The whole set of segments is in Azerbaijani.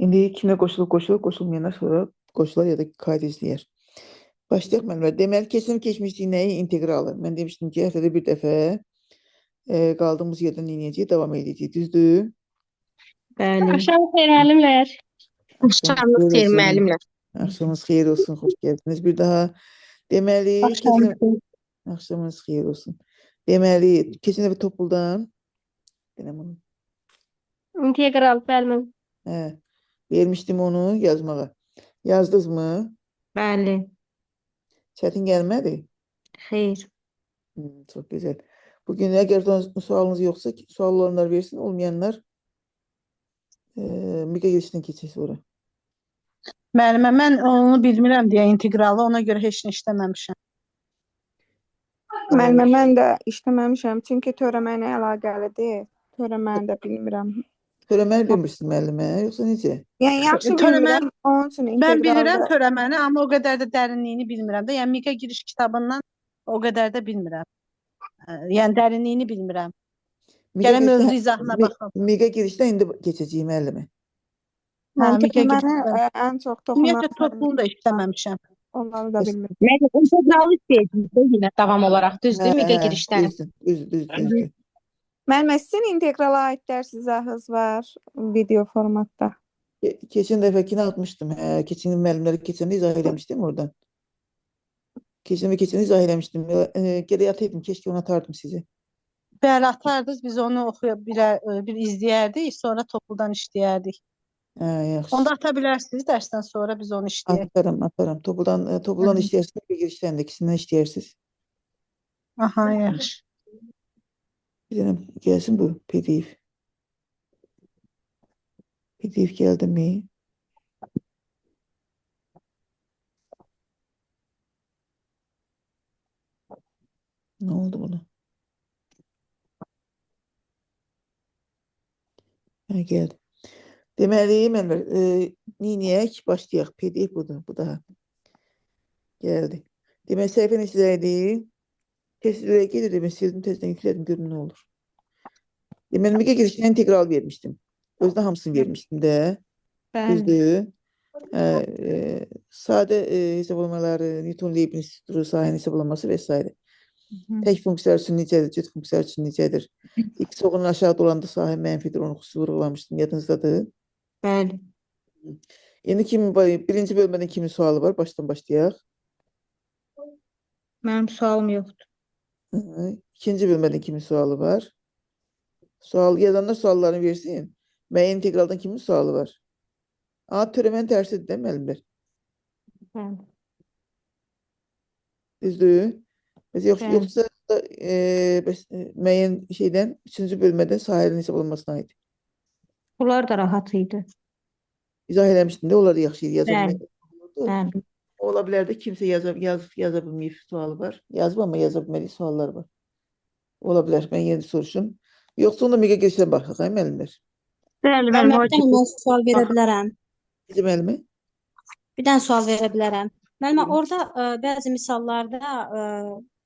İndi kimə qoşulmayanlar sonra qoşular ya da kaydı izləyər. Başlayaq müəllimlər. Deməli, keçmişlik nəyi? İntegralı. Mən demişdim ki, həftədə bir dəfə qaldığımız yerdən dinləyəcəyik, davam edəcəyik. Düzdür? Bəli. Axşam xeyir müəllimlər. Axşamınız xeyir müəllimlər. Axşamınız xeyir olsun, xoş gəldiniz. Bir daha deməli, axşamınız xeyir olsun. Deməli, keçən dəfə Topuldan İntegral müəllim. vermişdim onu yazmağa. Yazdınız mı? Bəli. Çətin gəlmədi? Xeyr. Çox gözəl. Bugün əgər sualınız yoxsa, sual olanlar versin, olmayanlar Miqa girişdən keçək sonra. Müəllimə, mən onu bilmirəm deyə integralı, ona görə heç nə işləməmişəm. Müəllimə, mən də işləməmişəm, çünki törəməylə əlaqəlidir. Törəməni də bilmirəm. Törəməni bilmirsin müəllimə, yoxsa necə? Yəni, yaxşı bilmirəm, onun üçün integralda. Mən bilirəm törəməni, amma o qədər də dərinliyini bilmirəm də. Yəni, Miqa giriş kitabından o qədər də bilmirəm. Yəni, dərinliyini bilmirəm. Gələm mövzu izahına baxım. Miqa girişdən indi keçəcəyim müəllimə. Mən törəməni ən çox toxunan... Ümumiyyətlə, toplunu da işləməmişəm. Onları da bilmirəm. Mən integralı istəyəcəyim yenə davam olaraq. Düzdür, Miqa girişdən. Düzdür. Müəllimə, sizin integrala aid dərs izahınız var video formatda. Keçən dəfəkini atmışdım. Keçən müəllimləri keçəndə izah eləmişdim oradan. Keçən izah eləmişdim. Gərək ataydım, keşke onu atardım sizi. Bəli, atardınız, biz onu oxuyub bir izləyərdik, sonra topludan işləyərdik. Yaxşı. Onu da ata bilərsiniz, dərsdən sonra biz onu işləyək. Atarım. Topludan işləyirsiniz, bir girişdən də ikisindən işləyirsiniz. Aha, yaxşı. Bir dənə gəlsin bu PDF. PDF gəldi mi? Nə oldu buna? Gəldi. Deməli, neyniyək? Başlayaq. PDF budur, bu daha. Gəldi. Deməli, səhifə neçədəydi? Kesinlikle gelir demek sildim, tezden yükledim, görün ne olur. Deməli, Miqa girişinə integral vermişdim. Özdə hamısını vermişdim də. Düzdür. Sadə hesablamaları, Newton-Leibniz sahənin hesablaması və s. Tək funksiyalar üçün necədir, cüt funksiyalar üçün necədir? X oğunun aşağıda olanda sahə mənfidir, onu xüsusi vurğulamışdım, yadınızdadır. Bəli. Yəni, birinci bölmədən kimin sualı var? Başdan başlayaq. Mənim sualım yoxdur. İkinci bölmədən kimin sualı var? Yazanlar suallarını versin. Müəyyən integraldan kimin sualı var? Törəmənin tərsidir də müəllimlər. Düzdür. Yoxsa müəyyən şeydən, üçüncü bölmədən sahənin hesablanmasına aid. Bunlar da rahat idi. İzah eləmişdim də, onlar da yaxşı idi. Bəli. Ola bilər də kimsə yaza bilməyib sualı var. Yazıb, amma yaza bilmədiyi suallar var. Ola bilər, mən yeni soruşum. Yoxsa onda Miqa girişdən baxaq, müəllimlər? Bəli, Mən bir dənə sual verə bilərəm. Necə müəllimə? Bir dənə sual verə bilərəm. Müəllimə, orada bəzi misallarda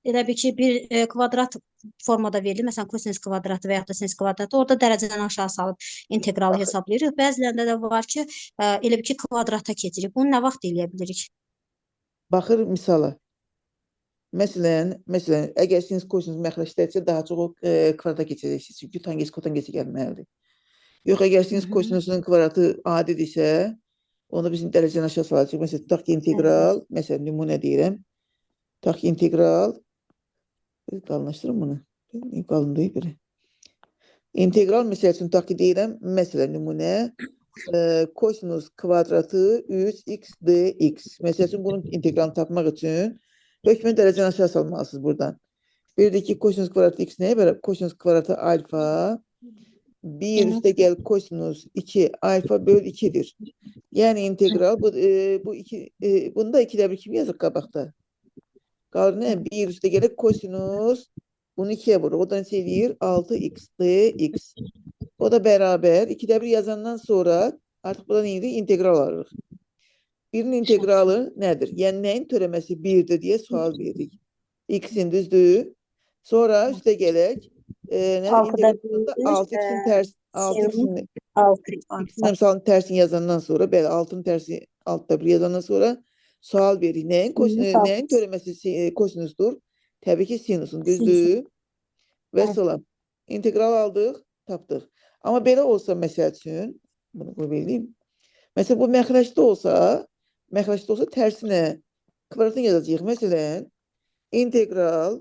elə bir ki, bir kvadrat formada verilir. Məsələn, kosinus kvadratı və ya da sinus kvadratı. Orada dərəcədən aşağı salıb integralı hesablayırıq. Bəzilərində də var ki, elə bir ki, kvadrata keçirik. Bunu nə vaxt eləyə bilirik? Baxır misala. Məsələn, əgər sinus kosinus məxrəcdədirsə, daha çox kvadrata keçəcəksiniz. Çünki tangens kotangensə gəlməlidir. Yox, əgər sinus kosinusun kvadratı adidirsə, onu bizim dərəcədən aşağı salacaq. Məsələn, tutaq ki, integral, məsələn, nümunə deyirəm. Tutaq ki, integral, qalınlaşdırım bunu. Qalın deyib biri. İntegral, məsəl üçün, tutaq ki, deyirəm, məsələn, nümunə, kosinus kvadratı 3x dx. Məsəl üçün, bunun integralını tapmaq üçün hökmün dərəcəni aşağı salmalısınız buradan. Bir də ki, kosinus kvadratı x nəyə bərabər? Kosinus kvadratı alfa 1 üstə gəl kosinus 2 alfa böl 2'dir. Yəni integral, bunda 2'də bir kimi yazıq qabaqda? Qalır nə? 1 üstə gələ kosinus, bunu 2'yə vurur. O da nə eləyir? 6x dx. O da bərabər 2'də bir yazandan sonra artıq burada neydi? İntegral alırıq. Birinin integralı nədir? Yəni nəyin törəməsi 1'dir deyə sual veririk. X'in düzdür. Sonra üstə gələk. 6x'in 6. Misalın tersini yazandan sonra, bəli, 6'nın tersi altta bir yazandan sonra sual verir. Neyin törəməsi kosinusdur? Təbii ki, sinusun, düzdür? Və salam. İntegral aldıq, tapdıq. Amma belə olsa, məsəl üçün, bunu qoy vereyim. Məsələn, bu məxrəcdə olsa tərsinə kvadratını yazacağıq. Məsələn, integral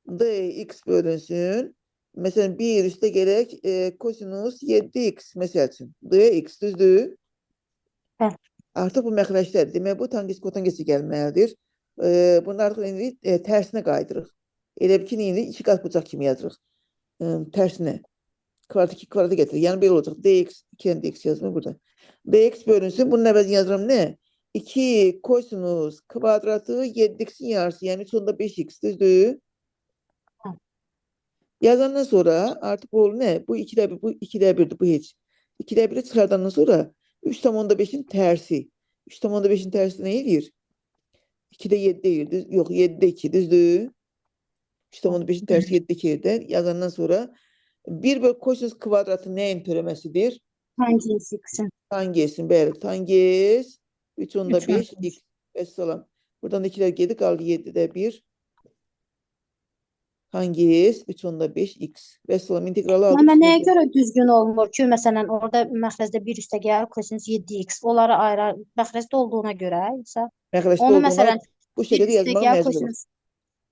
dx bölünsün. Məsələn, 1 üstə gələk kosinus 7x məsəl üçün. dx düzdür? Hə. Artıq bu məxrəcdədir. Demək, bu tangis kotangisi gəlməlidir. Bunu artıq indi tərsinə qaydırıq. Elə bir ki, indi 2 qat bucaq kimi yazırıq. Tərsinə. Kvadrata gətirir. Yəni, belə olacaq. dx, 2 dx yazılır burada. dx bölünsün. Bunun əvəzini yazıram nə? 2 kosinus kvadratı 7x'in yarısı. Yəni 3/5x düzdür? Yazandan sonra artıq bu nə? Bu 2'də 1, bu 2'də 1'dir, bu heç. 2'də 1'i çıxardandan sonra 3/5'in tərsi. 3/5'in tərsi nə edir? 2'də 7 deyir. Yox, 7'də 2 düzdür? 3/5'in tərsi 7'də 2'dir. Yazandan sonra 1 bölü kosinus kvadratı nəyin törəməsidir? Tangents x-in. Tangesin, bəli. Tanges 3/5 x. Vəssalam. Buradan da 2'lər gedir, qaldı 7'də 1. Tanges 3/5 x. Vəssalam, integralı aldım. Amma nəyə görə düzgün olmur ki, məsələn, orada məxrəcdə 1 üstə gəlir, kosinus 7x. Onları ayrı məxrəcdə olduğuna görə, yoxsa Məxrəcdə onu olduğuna məsələn bu şəkildə yazmağa məcbur olur. kosinus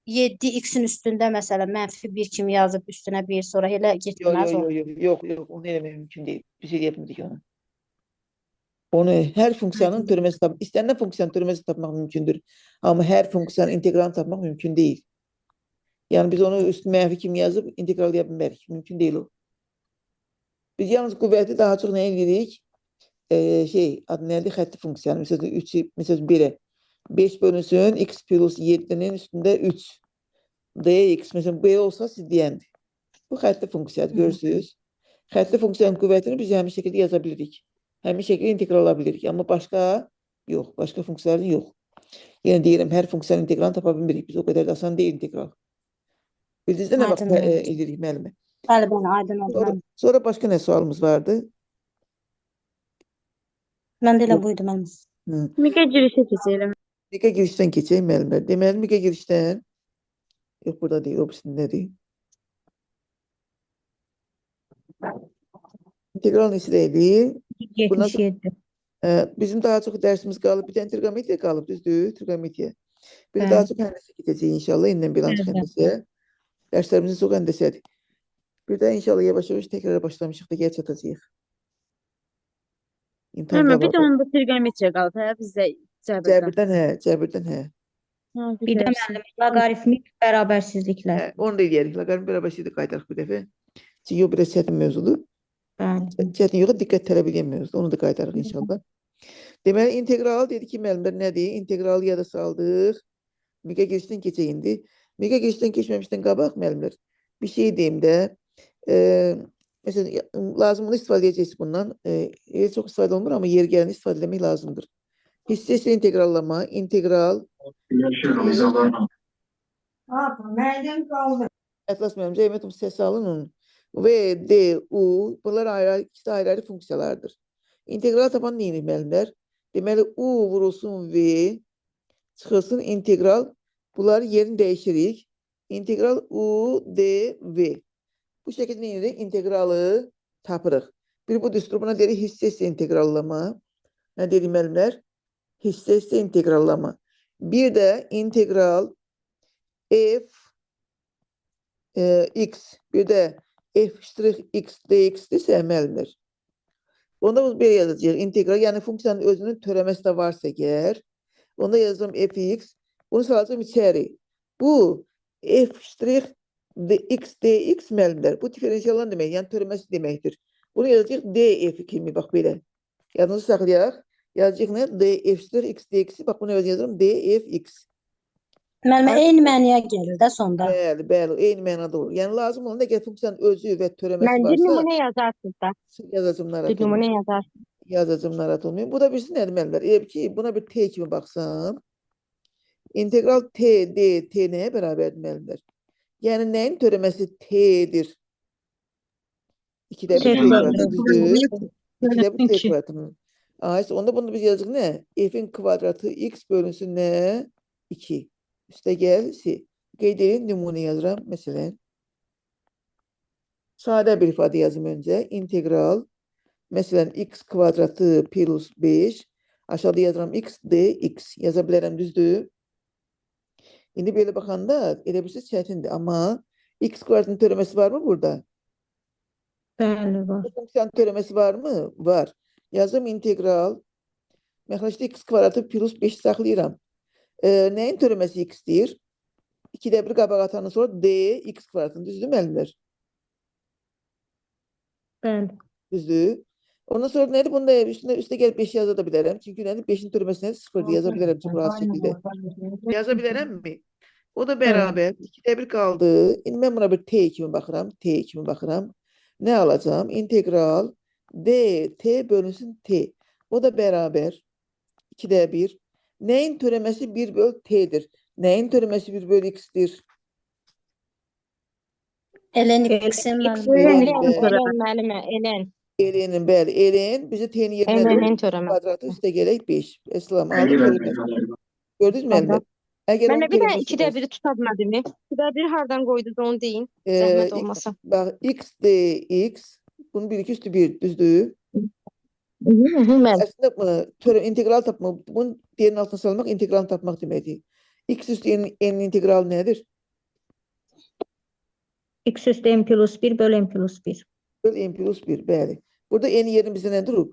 7x-in üstündə məsələn -1 kimi yazıb üstünə 1 sonra elə getməz o. Yox, onu eləmək mümkün deyil. Bir şey yapmadık onu. Onu hər funksiyanın törəməsi tapmaq, istənilən funksiyanın törəməsi tapmaq mümkündür. Amma hər funksiyanın integralını tapmaq mümkün deyil. Yəni biz onu üstü mənfi kimi yazıb integral edə bilmərik. Mümkün deyil o. Biz yalnız qüvvəti daha çox nə edirik? Adı nədir? Xətti funksiyanı. Məsələn 1'e. 5 bölünsün x plus 7'nin üstündə 3. dx. Məsələn b olsa siz deyəndir. Bu xətti funksiyadır, görürsünüz. Xətti funksiyanın qüvvətini biz həmin şəkildə yaza bilirik. Həmin şəkildə integral ala bilirik. Amma başqa yox. Başqa funksiyaların yox. Yəni deyirəm, hər funksiyanın integralını tapa bilmirik. Biz o qədər də asan deyil integral. Bildinizdə nə vaxt edirik müəllimə? Bəli, aydın oldu. Sonra başqa nə sualımız vardı? Mən də elə buydu mənim. Miqə girişə keçelim. Miqə girişdən keçək müəllimlər. Deməli, Miqə girişdən yox, burada deyil, o birisindədir. İntegral neçədəydi? 77. Bizim daha çox dərsimiz qalıb. Bir dənə trigonometriya qalıb, düzdür? Trigonometriya. Bir Hə. daha çox həndəsə gedəcək inşallah. İndən bilanç həndəsə. Dərslərimizin çox həndəsədir. Bir də inşallah yavaş-yavaş təkrar başlamışıq da gəl çatacağıq. Amma bir də onda trigonometriya qalıb, hə, bizdə cəbirdən. Cəbirdən, hə. Bir də müəllim, loqaritmik bərabərsizliklər. Onu da eləyərik. Loqaritmik bərabərsizlik qaytarıq bir dəfə. Çünki o biraz çətin mövzudur. Bəli. Çətin yox, diqqət tələb edən mövzudur. Onu da qaytarıq inşallah. Deməli, integral dedi ki, müəllimlər nədir? Integralı yada saldıq. Miqə girişdən keçək indi. Miqə girişdən keçməmişdən qabaq müəllimlər. Bir şey deyim də. Məsələn, lazım onu istifadə edəcəksiniz bundan. Çox istifadə olmur, amma yer gələni istifadə etmək lazımdır. Hissəsilə integrallama, integral. Atlas müəllimcə, Əhmədov səs alın onun. V, D, U, bunlar ikisi ayrı funksiyalardır. İntegral tapan neyini müəllimlər? Deməli, U vurulsun V, çıxılsın integral. Bunları yerini dəyişirik. İntegral U, D, V. Bu şəkildə neyini? İntegralı tapırıq. Bir bu düstur, buna deyirik hissəsilə integrallama. Nə deyirik müəllimlər? Hissəsilə integrallama. Bir də integral F x, bir də f' x dx-dirsə müəllimlər. Onda biz belə yazacağıq. İntegral, yəni funksiyanın özünün törəməsi də varsa əgər, onda yazacağım fx, bunu salacağım içəri. Bu f' x dx müəllimlər. Bu diferensiyalan demək, yəni törəməsi deməkdir. Bunu yazacağıq df kimi, bax belə. Yadınızı saxlayaq. Yazacağıq nə? df' x dx-i, bax bunu yazacağım dfx. Müəllimə, eyni mənaya gəlir də sonda. Bəli, eyni mənada olur. Yəni lazım olan əgər funksiyanın özü və törəməsi Məncə varsa, nümunə yazarsınız da. yazacağım narahat Bir nümunə olmayın. yazarsınız. Yazacağım narahat olmayın. Bu da birisi nədir müəllimlər? Eğer ki, buna bir t kimi baxsam, integral t, d, t nəyə bərabərdir müəllimlər? Yəni nəyin törəməsi t'dir? 2'də 1 T t kvadrat. kvadrat düzdür. 2'də bir t İki. kvadratı. Onda bunu biz yazacağıq nə? F'in kvadratı x bölünsün nə? 2. Üstə gəl c. Qeyd edin, nümunə yazıram. Məsələn, sadə bir ifadə yazım öncə. İntegral. Məsələn, x kvadratı plus 5. Aşağıda yazıram x dx. Yaza bilərəm, düzdür? İndi belə baxanda elə bilirsiz çətindir. Amma x kvadratının törəməsi var mı burada? Bəli, var. Bu funksiyanın törəməsi var mı? Var. Yazım integral. Məxrəcdə x kvadratı plus 5 saxlayıram. Nəyin törəməsi x deyir? 2'də bir qabağa atandan sonra d x kvadratını, düzdür müəllimlər? Bəli. Düzdür. Ondan sonra nədir? Bunu da üstə gəlib 5 yaza da bilərəm. Çünki nədir? 5'in törəməsi nədir? 0 yaza bilərəm çox rahat şəkildə. Yaza bilərəm mi? O da bərabər. 2'də bir qaldı. İndi mən buna bir t kimi baxıram. T kimi baxıram. Nə alacağım? İntegral d t bölünsün t. O da bərabər. 2'də 1. Nəyin törəməsi 1 böl t'dir? Nəyin törəməsi 1 böl x'dir? Ln x-in müəllimə, ln. Elenin, bəli. Elen bizi t'nin yerinə Ln-in törəməsi. kvadratı üstə gələk 5. Əslam aldı törəməsi. Gördünüz mü müəllimlər? Əgər onun Mənə bir də törəməsi 2-də olsa- 1-i tuta bilmədimi? 2-də 1 hardan qoydunuz onu deyin. Zəhmət olmasa. Bax, x dx, bunun 1 2 üstü 1, düzdür? Mən Əslində integral tapmaq, bunun diğerinin altına salmaq, integralını tapmaq deməkdir. X üstü n'in integral nədir? X üstü n plus 1 bölü n plus 1. Böl n plus 1, bəli. Burada n'in yerini bizdə nə durub?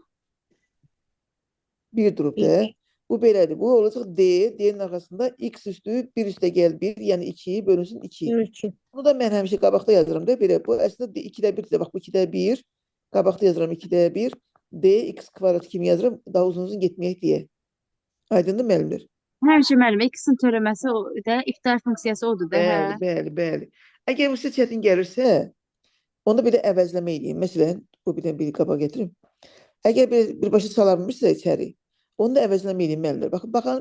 1 durub da. Bu belədir. Bu olacaq d, d'nin arxasında x üstü 1 üstə gəl 1, yəni 2 bölünsün 2. 2. Bunu da mən həmişə qabaqda yazıram da belə. Bu əslində 2'də 1-dir. Bax bu 2'də 1. Qabaqda yazıram 2'də 1. D x kvadrat kimi yazıram. Daha uzun getməyək deyə. Aydındır müəllimlər? Həmişə müəllimə x-in törəməsi da iftihar funksiyası odur da, Bəli, hə. bəli, bəli. Əgər bu sizə çətin gəlirsə, onda bir də əvəzləmə edeyim. Məsələn, bu bir bir qabağa gətirim. Əgər birbaşa sala bilmirsə içəri, onu da əvəzləmə edeyim müəllimlər.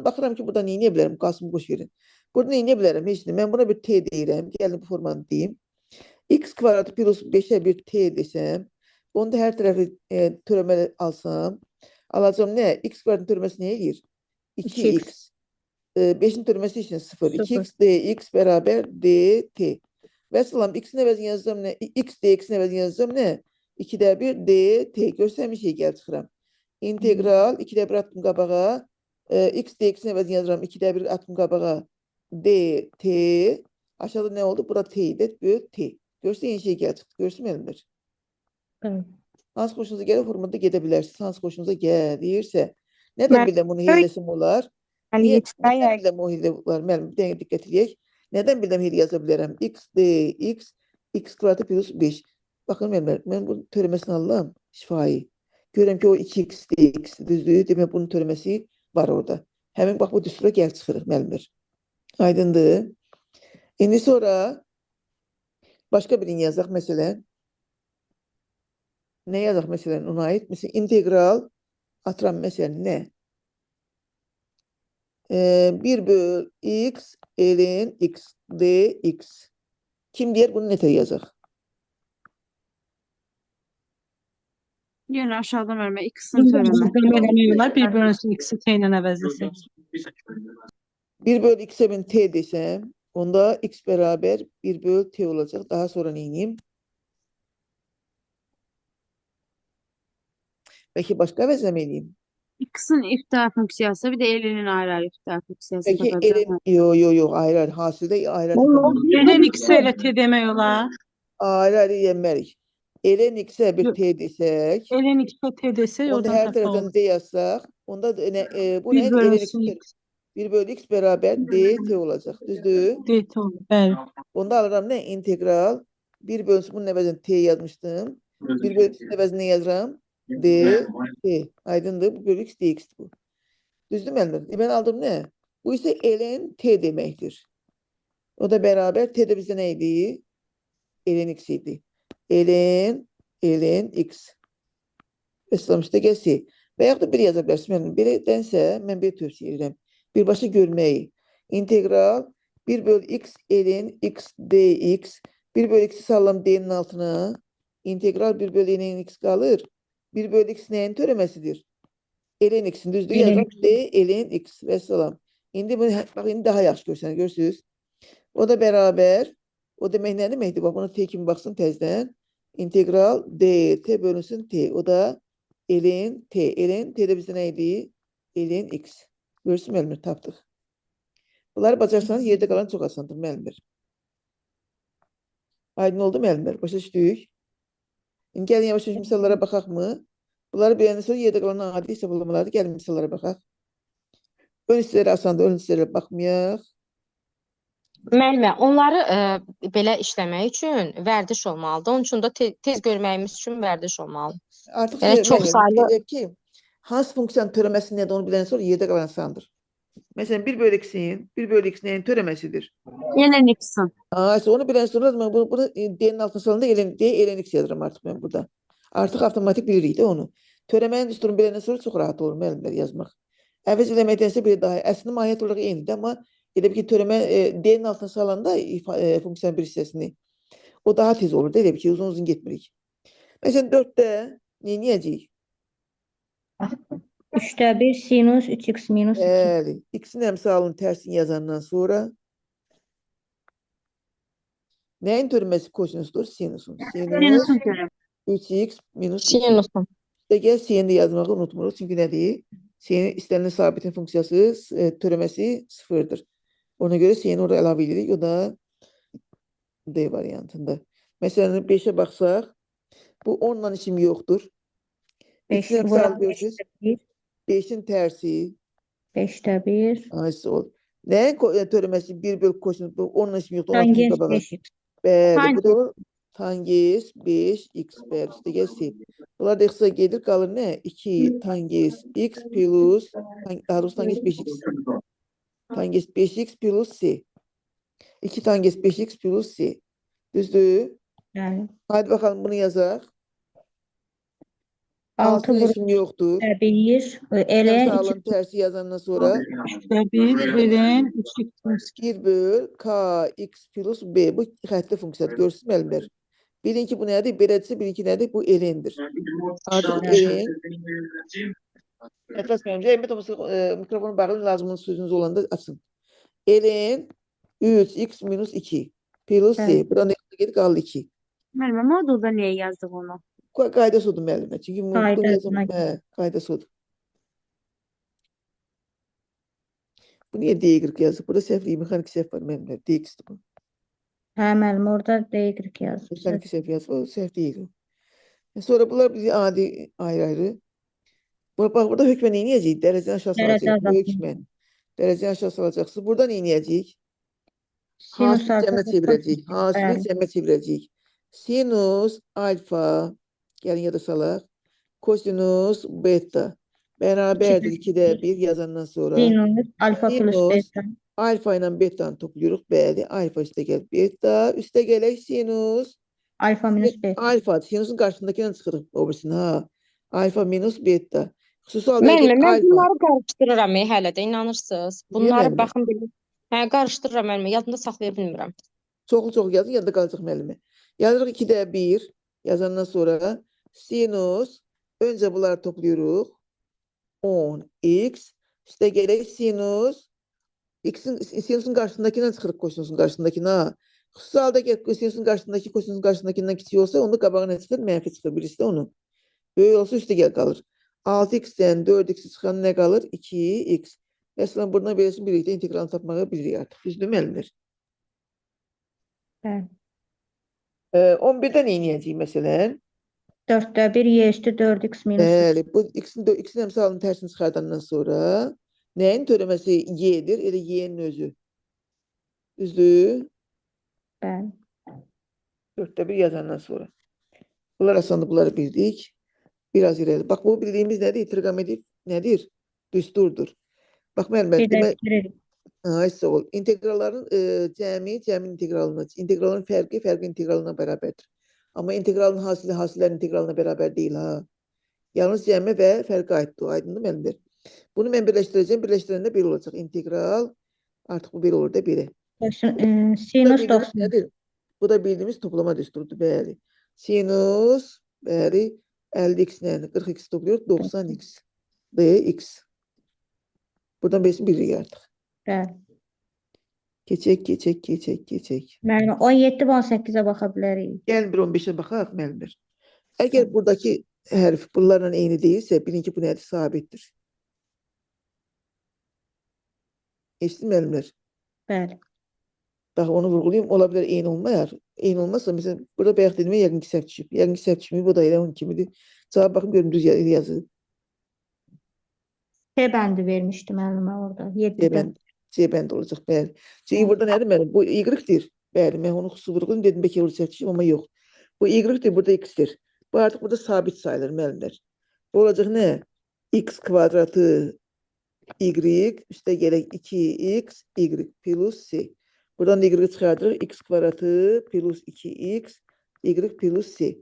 Baxıram ki, burada nə edə bilərəm? Qalsın boş verin. Burada nə edə bilərəm? Heç nə. Mən buna bir t deyirəm. Gəlin bu formanı deyim. X kvadratı plus 5'ə bir t desəm, onu da hər tərəfi törəməli alsam, alacağım nə? X kvadratın törəməsi nə eləyir? 2x. 5'in törəməsi üçün 0. 2x dx bərabər dt. Və salam, x-in əvəzini yazacağım nə? X dx-in əvəzini yazacağım nə? 2'də 1 dt. Görsəm bir şey gəl çıxıram. İntegral 2'də 1 atdım qabağa. X dx-in əvəzini yazıram. 2'də 1 atdım qabağa. dt. Aşağıda nə oldu? Burada t idi. Böl t. Görsə yeni şey gəl çıxdı. Görsün müəllimlər. Hansı xoşunuza gəlir formada gedə bilərsiniz. Hansı xoşunuza gəlirsə. Nədən biləm bunu hiyləsim olar? Nədən biləm o hiylə olar? Müəllim, bir dəqiqə diqqət edək. Nədən biləm hiylə yaza bilərəm? X dx, x kvadratı plus 5. Baxın müəllimlər, mən bunun törəməsini alıram. Şifahi. Görürəm ki, o 2x dx düzdür. Demək, bunun törəməsi var orada. Həmin bax, bu düstura gəl çıxırıq müəllimlər. Aydındır. İndi sonra başqa birini yazaq, məsələn. Nə yazaq, məsələn, ona aid? Məsələn, integral atıram, məsələn, nə? 1 böl x ln x dx. Kim deyər, bunu nətər yazaq? Yəni aşağıdan müəllimə x-in törəməsi. Bir bölünsün x-i t ilə əvəzləsək. 1 böl x'e ben t desem, onda x beraber 1 böl t olacaq. Daha sonra neyiniyim? Peki başqa əvəzləməliyim? X-in iftihar funksiyası, bir də L-nin ayrı-ayrı iftihar funksiyası Peki tapacağıq. yo ayrı-ayrı. Hasildə ayrı-ayrı. Ln x-i elə t demək olar. Ayrı-ayrı yemərik. Ln x'e bir t desək, Ln x-i t desək, onda oradan hər tapaq. tərəfdən d yazsaq, onda bu Bir nə? bölünsün x. 1 böl x beraber dt olacaq. Düzdür? dt olur. Bəli. Onda alıram nə? İntegral 1 bölünsün bunun əvəzində t yazmışdım. 1 böl x'in əvəzində yazıram. D, T. Aydındır. Bu bölü x dx bu. Düzdür müəllimlər? Ben aldım nə? Bu isə ln t deməkdir. O da beraber t də bizdə nə idi? Ln x idi. ln x. İslam üstə gəlsi. Və yaxud da bir yaza bilərsiniz. Müəllim, birədənsə mən bir tövsiyə edirəm. Birbaşa görməyi. İntegral 1 böl x ln x dx. 1 böl x'i sallam d'nin altına. İntegral 1 böl ln x qalır. 1 bölü x nəyin törəməsidir? Ln x'in düzdür Ln yazaq. D ln x və salam. İndi bunu bax indi daha yaxşı görsənir. Görürsüz? O da bərabər. O demək nə deməkdir? Bax buna t kimi baxsın təzədən. İntegral d t bölünsün t. O da ln t. Ln t də bizdə nə idi? Ln x. Görürsün müəllimlər tapdıq. Bunları bacarsanız yerdə qalan çox asandır müəllimlər. Aydın oldu müəllimlər? Başa düşdük. İndi gəlin yavaş-yavaş misallara baxaq mı? Bunları beğəndən sonra yerdə qalan adi hesablamaları gəlin misallara baxaq. Ön hissələri asandır, ön hissələrə baxmayaq. Müəllimə, onları belə işləmək üçün vərdiş olmalıdır. Onun üçün də tez görməyimiz üçün vərdiş olmalıdır. Artıq Çox saylı ki, hansı funksiyanın törəməsi nədir onu bilən sonra yerdə qalan asandır. Məsələn 1 bölü x'in, 1 bölü x nəyin törəməsidir? Ln x-in. Onu bilən sonra bunu d'nin altına salanda ln x yazıram artıq mən burada. Artıq avtomatik bilirik də onu. Törəmənin düsturunu biləndən sonra çox rahat olur müəllimlər yazmaq. Əvəz eləməkdənsə bir daha. Əslində mahiyyət olaraq eynidir, amma elə bir ki törəmə d'nin altına salanda funksiyanın bir hissəsini o daha tez olur. Elə bir ki uzun getmirik. Məsələn 4-də neyəcəyik? 3'te 1 sinüs 3x minus 2. Bəli. X'in əmsalının tərsini yazandan sonra nəyin törəməsi kosinusdur? Sinusun. Sinus Sinusun törəməsi. 3x minus 2. sinusun. Gəl sin'i də yazmağı unutmuruq. Çünki nədir? Sin'in istənilən sabitin funksiyası törəməsi sıfırdır. Ona görə sin'i orada əlavə edirik. O da D variantında. Məsələn 5'ə baxsaq, bu 10'la işim yoxdur. 5 X'in əmsalı görürsünüz. 5'in tərsi. 5'te 1 Ayısı ol. Nəyin törəməsi 1 bölü kosinus? 10'la işim yoxdur. tangens 5x. Bəli, bu da olur. Tangens 5x bəli. Üstə gəl C. Bunlar da x'ə gedir, qalır nə? 2 tangens x plus, daha doğrusu tangens 5x. Tangens 5x plus C. 2 tangens 5x plus C. Düzdür? Yani Hadi bakalım bunu yazaq. 6 Altına işim yoxdur. 1 ln Əmsalın tərsi yazandan sonra 1 ln 3x. 1 böl k x plus b. Bu xəttli funksiyadır. Görürsünüz müəllimlər. Bilin ki bu nədir? Belədirsə bilin ki nədir? Bu ln'dir. Artıq ln. Nəfəs müəllim. Zəhmət olmasa mikrofonu bağlayın. Lazımın sözünüz olanda açın. ln 3x minus 2 plus c. Evet. Buradan gedir qaldı 2. Müəllimə, modulda niyə yazdıq onu? Qaydası odur müəllimə. Çünki Qaydasına yazım. Qaydası odur. Bu niyə D40 yazıb? Burada səhvlik, mexanik səhv var müəllimlər. D2'dir bu. Hemen orada D40 yazmış. Mexanik səhv yazıb. O səhv deyil o. Sonra bunlar bizi adi ayrı-ayrı. Bax burada hökmən neyniyəcəyik? Dərəcəni aşağı Dərəcə salacaq. Bu azaltma. hökmən. Dərəcəni aşağı salacaqsınız. Burada neyniyəcəyik? Sinüs Hasili cəmə artı çevirəcəyik. Hasili Bəli. cəmə çevirəcəyik. Sinus alfa. Gəlin yada salaq. Kosinus beta. Bərabərdir 2'də 1 yazandan sonra. Sinüs alfa plus Sinus beta. alfa ilə beta'nı toplayırıq. Bəli. Alfa üstə gəl beta. Üstə gələk sinus. Alfa minus beta. Alfa. Sinusun qarşısındakindən çıxırıq obirisini. Ha. Alfa minus beta. Xüsusi halda Müəllimə, mən alfa. bunları qarışdırıram hələ də, inanırsınız. Bunları müəllimə? baxın bilin. Hə, qarışdırıram müəllimə, yadımda saxlaya bilmirəm. Çoxlu yazın, yadda qalacaq müəllimi. Yazırıq 2'də 1 yazandan sonra sinus, öncə bunları toplayırıq. 10x, üstə gələk sinus, sinusun qarşısındakindən çıxırıq kosinusun qarşısındakına. Xüsusi halda sinusun qarşısındaki kosinusun qarşısındakindən kiçik olsa, onda qabağına çıxır, mənfi çıxır, birisi də onu. Böyük olsa üstə gəl qalır. 6x'dən 4x'i çıxan nə qalır? 2x. Məsələn, buradan beləsini birlikdə integralını tapmağı bilirik artıq. Düzdür müəllimlər? Bəli. 11'də neyniyəcəyik məsələn? 4'te 1 y üstü 4x minus 2. Bəli, bu x'in əmsalının tərsini çıxardandan sonra nəyin törəməsi y'dir? Elə y'nin özü. Düzdür? Bəli. 4'də 1 yazandan sonra. Bunlar asandı, bunları bildik. Biraz irəli. Bax, bu bildiyimiz nədir? Trigonometrik nədir? Düsturdur. Bax, müəllimə, Bir de demək, bitirelim. sağ ol. İntegralların cəmi integralına, integralın fərqi integralına bərabərdir. Amma integralın hasili hasillərin integralına bərabər deyil, ha. Yalnız cəmi və fərqə aiddir, aydındır müəllimlər. Bunu mən birləşdirəcəm, birləşdirəndə 1 olacaq. İntegral, artıq bu 1 olur da 1'e. Sinüs 90. Nədir? Bu da bildiyimiz toplama düsturudur, bəli. Sinus, bəli, 50x nə? 40x topluyor 90x. Dx. Buradan beşin biri artıq. Bəli. Keçək. Müəllimə 17 və 18-ə baxa bilərik. Gəlin bir 15'e baxaq müəllimlər. Əgər buradakı hərf bunlarla eyni deyilsə, bilin ki, bu nədir? Sabitdir. Eşitdin müəllimlər? Bəli. Bax, onu vurğulayayım. Ola bilər eyni olmayar. Eyni olmazsa, məsələn, burada bayaq dedim, yəqin ki, səhv düşüb. Yəqin ki, səhv düşməyib, bu da elə onun kimidir. Cavab baxın, görün, düz yazılıb. T bəndi vermişdi müəllimə orada. 7-də. C bənd olacaq, bəli. Çünki burada nədir müəllim? Bu Y-dir. Bəli, mən onu xüsusi vurğulayım, dedim, bəlkə orada səhv düşüb, amma yox. Bu Y-dir, burada X-dir. Bu artıq burada sabit sayılır müəllimlər. Bu olacaq nə? X kvadratı Y, üstə gələk 2x, Y plus C. Buradan da Y çıxardırıq. X kvadratı plus 2x, Y plus C.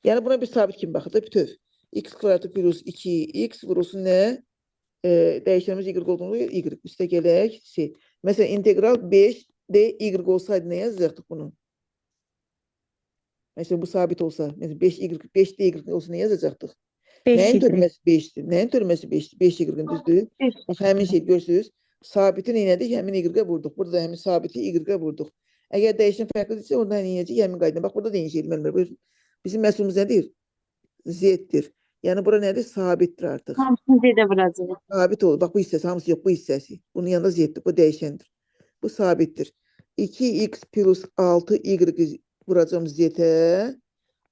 Yəni buna bir sabit kimi baxır da bütöv. X kvadratı plus 2x vurulsun nə? Dəyişənimiz Y olduğunu Y. Üstə gələk C. Məsələn, integral 5D Y olsaydı nə yazacaqdıq bunu? Məsələn, bu sabit olsa, məsələn, 5D Y olsa nə yazacaqdıq? 5 Nəyin Y. törəməsi 5'dir? Nəyin törəməsi 5'dir? 5 Y-in düzdür? Bax, həmin şey görürsünüz. Sabiti neynədik? Həmin Y-ə vurduq. Burada da həmin sabiti Y-ə vurduq. Əgər dəyişən fərqlidirsə, orada neynəyəcək? Həmin qayda. Bax, burada da eyni şeydir. Müəllimlər. Bizim məhsulumuz nədir? Z-dir. Yəni, bura nədir? Sabitdir artıq. Hamısını Z-də vuracağıq. Sabit olur. Bax, bu hissəsi, hamısı yox, bu hissəsi. Bunun yanında Z-dir. Bu dəyişəndir. Bu sabitdir. 2x plus 6y vuracağım Z-ə.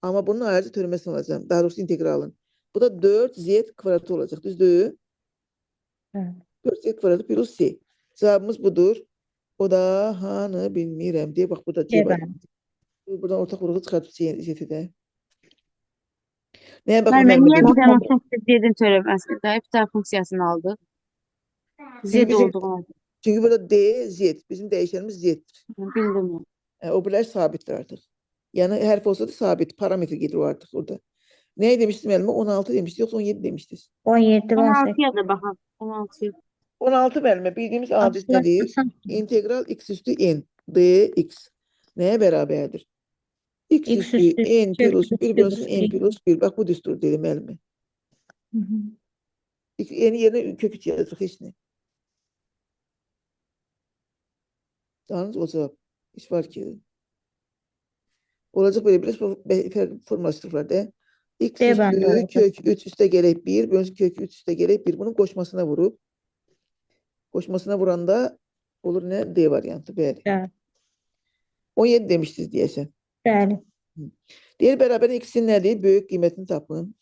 Amma bunun ayrıca törəməsini alacağım. Daha doğrusu integralın. Bu da 4z kvadratı olacaq. Düzdür? Evet. 4z kvadratı plus c. Cevabımız budur. O da hanı bilmirəm deyə. Bax, burada c var. Buradan ortaq vurğu çıxartıb z-də. Nəyə baxın? Müəllimə, niyə bir dənə funksiya Z-in törəməsində iftar funksiyasını aldı? Z olduğunu. Çünki burada d, z. Bizim dəyişənimiz z-dir. Bildim. O birlər sabitdir artıq. Yəni, hərf olsa da sabit. Parametr gedir o artıq orada. Nəyə demişdiniz müəllimə? 16 demişdiniz, yoxsa 17 demişdiniz? 17 və 18. 16'ya da baxaq. 16'ya. 16 müəllimə bildiğimiz adres nədir? İntegral x üstü n dx nəyə bərabərdir? X üstü n plus 1 bölünsün n plus 1. Bax, bu düstur dedim müəllimə. N yerine kök 3 yazırıq, heç nə. Canınız o cevap. Hiç var ki. Olacaq böyle biraz formalaşdırırlar da. X üstü kök 3 üstə gələk 1 bölünsün kök 3 üstə gələk 1. Bunun qoşmasına vurub. Qoşmasına vuranda olur nə? D variantı. Bəli. Bəli. 17 demişdiniz deyəsən. Bəli. Deyir bərabər x-in nədir? Böyük qiymətini tapın.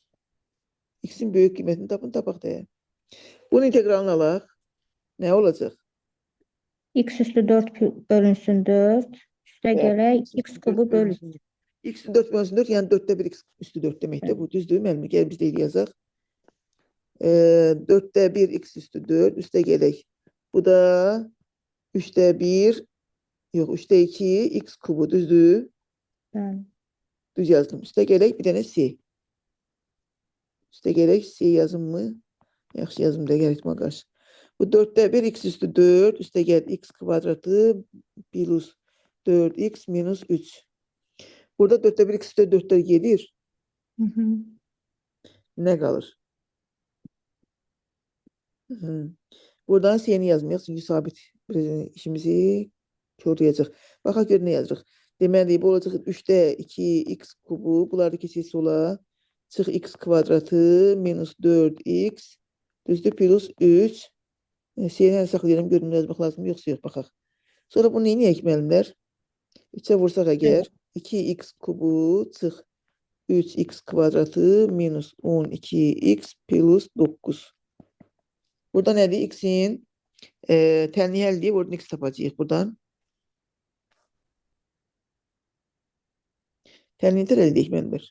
X-in böyük qiymətini tapın, tapaq da. Bunun integralını alaq. Nə olacaq? X üstü 4 bölünsün 4. Üstə gələk x kubu bölünsün. X üstü 4 bölünsün 4, yəni 4'də 1 x üstü 4 deməkdir. Bu düzdür, müəllimə. Gəl biz deyil yazaq. 4'də 1 x üstü 4. Üstə gələk. Bu da 3'də 1 yox, 3'də 2 x kubu düzdür. Bəli. Düz yazdım. Üstə gələk bir dənə C. Üstə gələk C yazım mı? Yaxşı yazım da gələk buna qarşı. Bu 4'də 1 x üstü 4. Üstə gələk x kvadratı plus 4x minus 3. Burada 4'də 1 x üstə 4'lər gelir. Nə qalır? Buradan C-ni yazmayaq. Çünki sabit işimizi körləyəcək. Baxaq gör nə yazırıq. Deməli, bu olacaq 3'də 2x kubu. Bunlar da keçir sola. Çıx x kvadratı minus 4x. Düzdür, plus 3. C-ni saxlayalım. Görün, yazmaq lazım. Yoxsa yox, baxaq. Sonra bunu neyini müəllimlər? 3'ə vursaq əgər. 2x kubu çıx 3x kvadratı minus 12x plus 9. Burada nədir? X-in tənliyi həll deyib, oradan x tapacağıq buradan. Tənliyi əldə edək müəllimlər.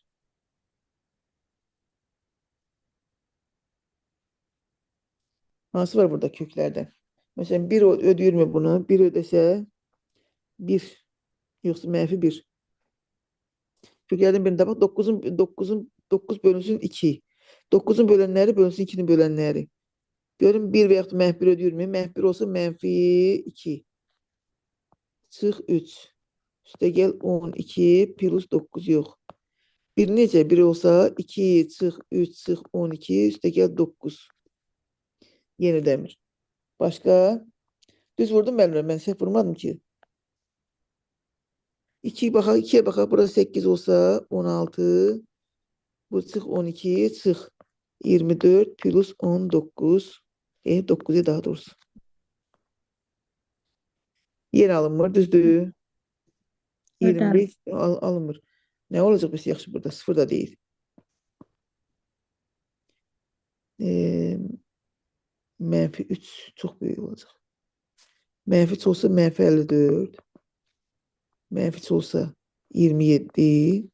Hansı var burada köklərdən? Məsələn, 1 ödəyirmi bunu? 1 ödəsə 1. Yoxsa mənfi 1. Köklərdən birində bax, 9 bölünsün 2. 9'un bölənləri bölünsün 2'nin bölənləri. Görün 1 və yaxud mənfi 1 ödəyirmi? Mənfi 1 olsa mənfi 2. Çıx 3. Üstə gəl 12 plus 9 yox. Bir necə? Bir olsa 2 çıx 3 çıx 12 üstə gəl 9. Yeni demir. Başqa? Düz vurdum müəllimə. Mən səhv vurmadım ki. 2'ye bakar, 2'ye bakar. Burada 8 olsa 16. Bu çıx 12 çıx 24 plus 19. 9'ya daha doğrusu. Yer alınmır, düzdür. 25 alınmır. Ne olacak biz yaxşı burada? 0 da değil. Mənfi 3 çok büyük olacak. Mənfi olsa mənfi 54. Mənfi olsa 27.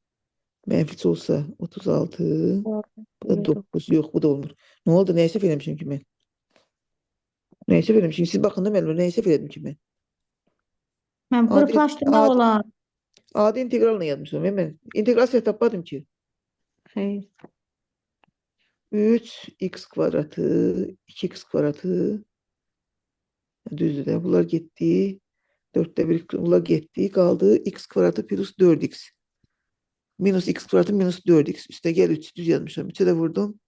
Mənfi olsa 36. Bu da 9. Yok bu da olmur. Ne oldu? Neyse eləmişim ki mən. Neyse eləmişim. Siz baxın da mən neyse elədim ki mən. Mən qruplaşdırmaq olar. Adi integralını yazmışım. Mən integrasiya tapmadım ki. Xeyr. 3x kvadratı, 2x kvadratı. Düzdür də. Bunlar getdi. 4'te 1 bunlar getdi. Qaldı x kvadratı plus 4x. Minus x kvadratı minus 4x. Üstə gəl 3 düz yazmışam. 3'e de vurdum.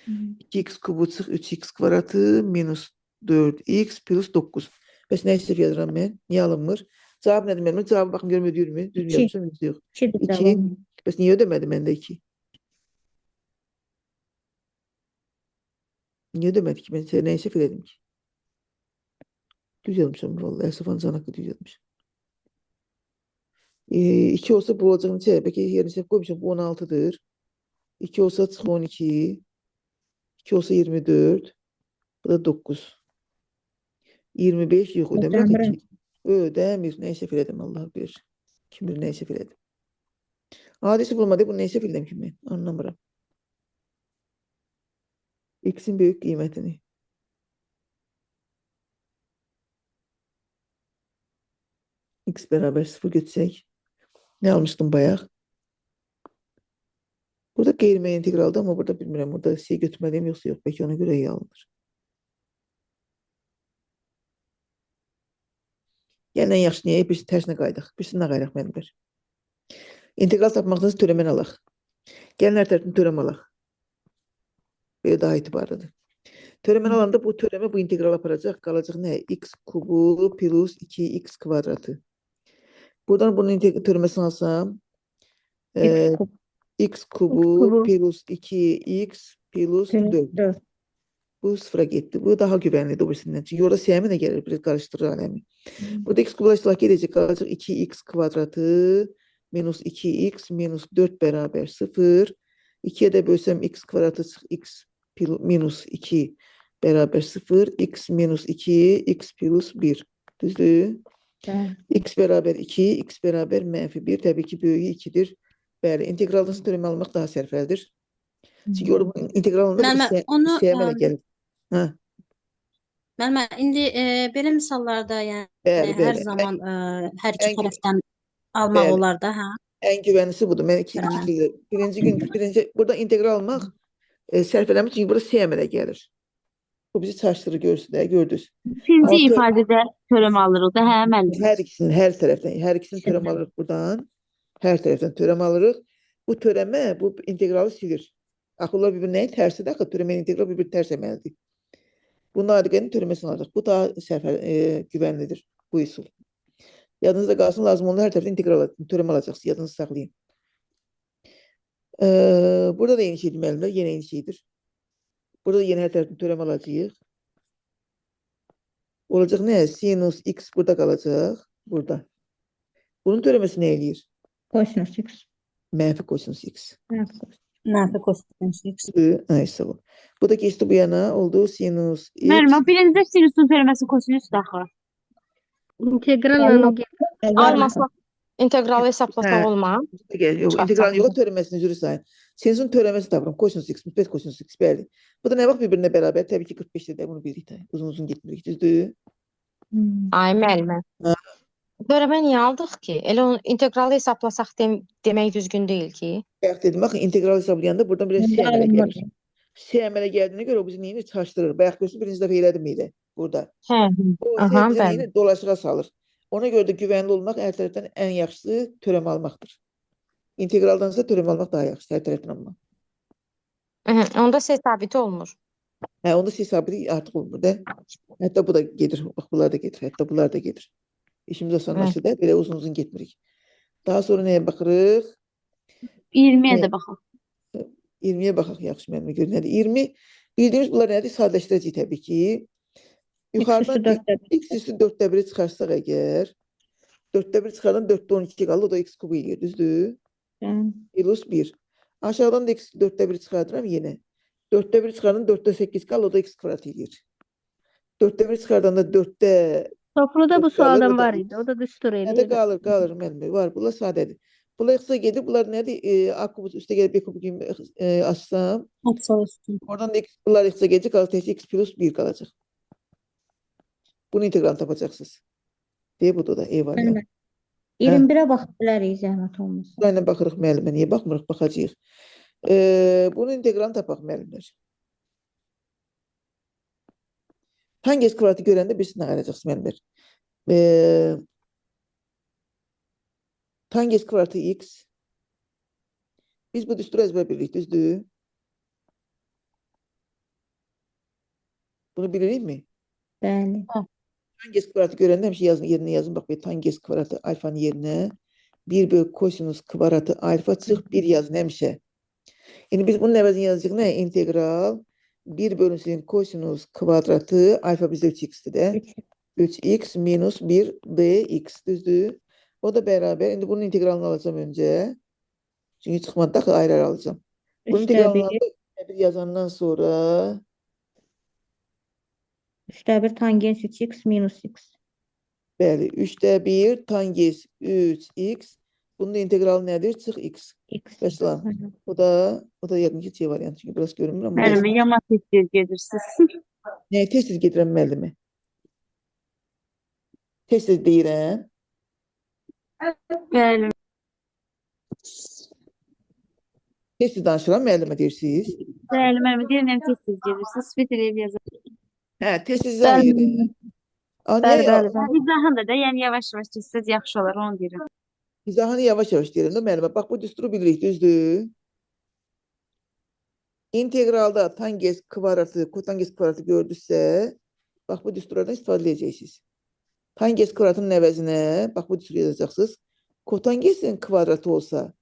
2x kubu çıx 3x kvadratı minus 4x plus 9. Bəs nə istəyib yazıram mən? Niyə alınmır? Cavab nədir mənim? Cavabı baxın görüm ödəyirmi? Düz mü yazmışam? Yox. 2. Bəs niyə ödəmədi məndə 2? Niyə ödəmədi ki? Mən nə isə elədim ki? Düz yazmışam vallahi. Əsəfan canaqı düz yazmışam. 2 olsa bu olacaq neçə? Bəlkə yerini səhv qoymuşam. Bu 16'dır. 2 olsa çıx 12. 2 olsa 24. Bu da 9. 25 yox ödəmirəm ki. Ödəmir. Nəysə elədim Allah bilir. Kim bilir nəysə elədim. Adisi bulmadı. Bunu nəysə elədim ki mən. Anlamıram. X'in böyük qiymətini. X beraber 0 götürsek. Ne almıştım bayaq? Burada qeyri-müəyyən integralda ama burada bilmirəm. Burada şey götürməliyim yoxsa yox. Belki ona göre iyi alınır. Yəni ən yaxşı niyə? Birisi tərsinə qaydaq. Birisinə qaydaq mənimdir. İntegral tapmaqsınız törəmən alaq. Gəlin hər tərəfini törəm alaq. Belə daha etibarlıdır. Törəmən alanda bu törəmə bu integral aparacaq. Qalacaq nə? X kubu plus 2x kvadratı. Buradan bunun törəməsini alsam x kubu plus 2x plus 4. Bu sıfıra getdi. Bu daha güvənlidir o birisindən. Çünki orada siyəmi nə gəlir? Biraz qarışdırır aləmi. Burada x kubla iştirak edəcək. Qalacaq 2x kvadratı minus 2x minus 4 bərabər 0. 2'ye de bölsəm x kvadratı çıx x minus 2 bərabər 0. X minus 2 x plus 1. Düzdür? X bərabər 2, x bərabər mənfi 1. Təbii ki, böyüyü 2'dir. Bəli, integraldan törəmə almaq daha sərfəlidir. Çünki orada integralında siyəmə nə gəlir? Müəllimə, indi belə misallarda yəni Bəli, hər zaman hər iki tərəfdən almaq olar da, hə? Ən güvənlisi budur. Mən iki birinci burada integral almaq sərf eləmir. Çünki burada siyəmə nə gəlir? Bu bizi çaşdırır, gördünüz. İkinci ifadədə törəm alırıq da, hə, müəllim? Hər ikisini törəm alırıq buradan. Hər tərəfdən törəm alırıq. Bu törəmə, bu integralı silir. Axırlar bir-bir nəyin tərsidir? Axı törəmə integral bir-bir tərs əməlidir. Bunun adiqənin törəməsini alacaq. Bu daha güvənlidir bu üsul. Yadınızda qalsın, lazım olan hər tərəfdən integral törəmə alacaqsınız. Yadınızı saxlayın. Burada da yeni şeydir müəllimlər, yenə yeni şeydir. Burada da yeni hər tərəfdən törəm alacağıq. Olacaq nə? Sinus x burada qalacaq. Burada. Bunun törəməsi nə eləyir? Kosinus x. Mənfi kosinus x. Mənfi kosinus x. Ay, sağ ol. Bu da geçti bu yana. Oldu sinus x. Müəllimə, birincide sinusun törəməsi kosinus daxil. İntegralla Almasak integralı hesablasak olmaz. Yox, integral yox, törəməsini üzrü sayın. Sinusun törəməsi tapıram. Kosinus x, müsbət kosinus x, bəli. Bu da nə vaxt bir-birinə bərabər? Təbii ki, 45'də də bunu bilirik də. Uzun getmirik, düzdür? Ay müəllimə. Törəmə niyə aldıq ki? Elə onu integralı hesablasaq demək düzgün deyil ki. Bayaq dedim, baxın, integral hesablayanda buradan biraz C əmələ gəlir. C əmələ gəldiyinə görə o bizi neyini çaşdırır. Bayaq görsün, birinci dəfə elədim ilə burada. Hə, O aha, bizi bəli. neyini dolaşığa salır. Ona görə də güvənli olmaq hər tərəfdən ən yaxşısı törəm almaqdır. İntegraldansa törəmə almaq daha yaxşı, hər tərəfdən amma. Onda S sabiti olmur. Onda C sabiti artıq olmur da. Hətta bu da gedir, bax bunlar da gedir, hətta bunlar da gedir. İşimiz asanlaşdı da, belə uzun getmirik. Daha sonra nəyə baxırıq? 20-yə də baxaq. 20-yə baxaq, yaxşı müəllimə gör nədir? 20, bildiyimiz bunlar nədir? Sadələşdirəcəyik təbii ki. Yuxarıdan x üstü 4-də 1-i çıxarsaq əgər, 4-də 1 çıxardan 4-də 12 qalır, o da x kubu eləyir, düzdür? Plus 1. Aşağıdan da x 4-də 1 çıxardıram yenə. 4-də 1 çıxardan 4-də 8 qalır, o da x kvadrat eləyir. 4-də 1 çıxardan da 4-də Topluda bu qalır, sualdan o da var idi. O da düstur Nədə eləyir. qalır müəllimə, var. Bunlar sadədir. Bunlar x-a gedir, bunlar nədir? A kubu üstə gəlib B kubu kimi açsam, oradan da bunlar x-a gedəcək, qalır təkcə x plus 1 qalacaq. Bunu integralını tapacaqsınız. Deyə budur da, eyvallah. 21-ə baxa bilərik, zəhmət olmasa. Burayla baxırıq müəllimə, niyə baxmırıq, baxacağıq. Bunun integralını tapaq müəllimlər. Tangens kvadratı görəndə birisini ayıracaqsınız müəllimlər. Tangens kvadratı x. Biz bu düsturu əzbər bilirik, düzdür? Bunu bilirik mi? Bəli. Tangens kvadratı görəndə həmişə yerinə yazın. Bax, tangens kvadratı alfanın yerinə 1 bölü kosinus kvadratı alfa çıx 1 yazın həmişə. Yəni biz bunun əvəzini yazacaq nə? İntegral 1 bölünsün kosinus kvadratı alfa bizdə 3x-dir də. 3x minus 1 dx, düzdür? O da bərabər. İndi bunun integralını alacağım öncə. Çünki çıxmadı da ayrı alacağım. Bunun integralını alacağım. Yazandan sonra 3-də 1 tangens 3x minus x. bəli, 3-də 1 tangens 3x. Bunun integralı nədir? Çıx x. X. Vəssalam. O da yəqin ki, C variantı. Çünki biraz görünmür amma. Müəllimə, yama tez gedirsiniz. Nəyə tez-tez gedirəm müəllimə? Tez-tez deyirəm. Bəli. Tez-tez danışıram müəllimə deyirsiniz. Bəli, müəllimə, deyirəm tez gedirsiniz. Spit eləyib yazın. Hə, tez-tez izah edirəm. Bəli. İzahını da, yəni yavaş-yavaş keçsəz yaxşı olar, onu deyirəm. İzahını yavaş-yavaş deyirəm də müəllimə. Bax, bu düsturu bilirik, düzdür? İntegralda tangens kvadratı, kotangens kvadratı gördüksə, bax, bu düsturlardan istifadə edəcəksiniz. Tangens kvadratının əvəzinə, bax, bu düsturu yazacaqsınız. Kotangensin kvadratı olsa,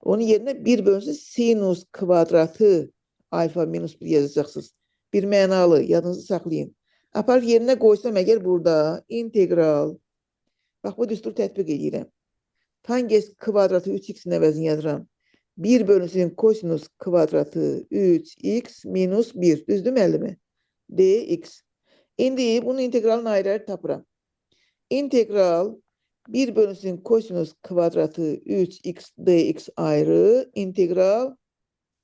onun yerinə 1 bölünsün sinus kvadratı alfa minus 1 yazacaqsınız. Bir mənalı, yadınızı saxlayın. Aparıb yerinə qoysam əgər burada integral, bax, bu düsturu tətbiq edirəm. Tangens kvadratı 3x-in əvəzini yazıram. 1 bölünsün kosinus kvadratı 3x minus 1. Düzdür müəllimə? dx. İndi bunun integralını ayrı tapıram. İntegral 1 bölünsün kosinus kvadratı 3x dx ayrı. İntegral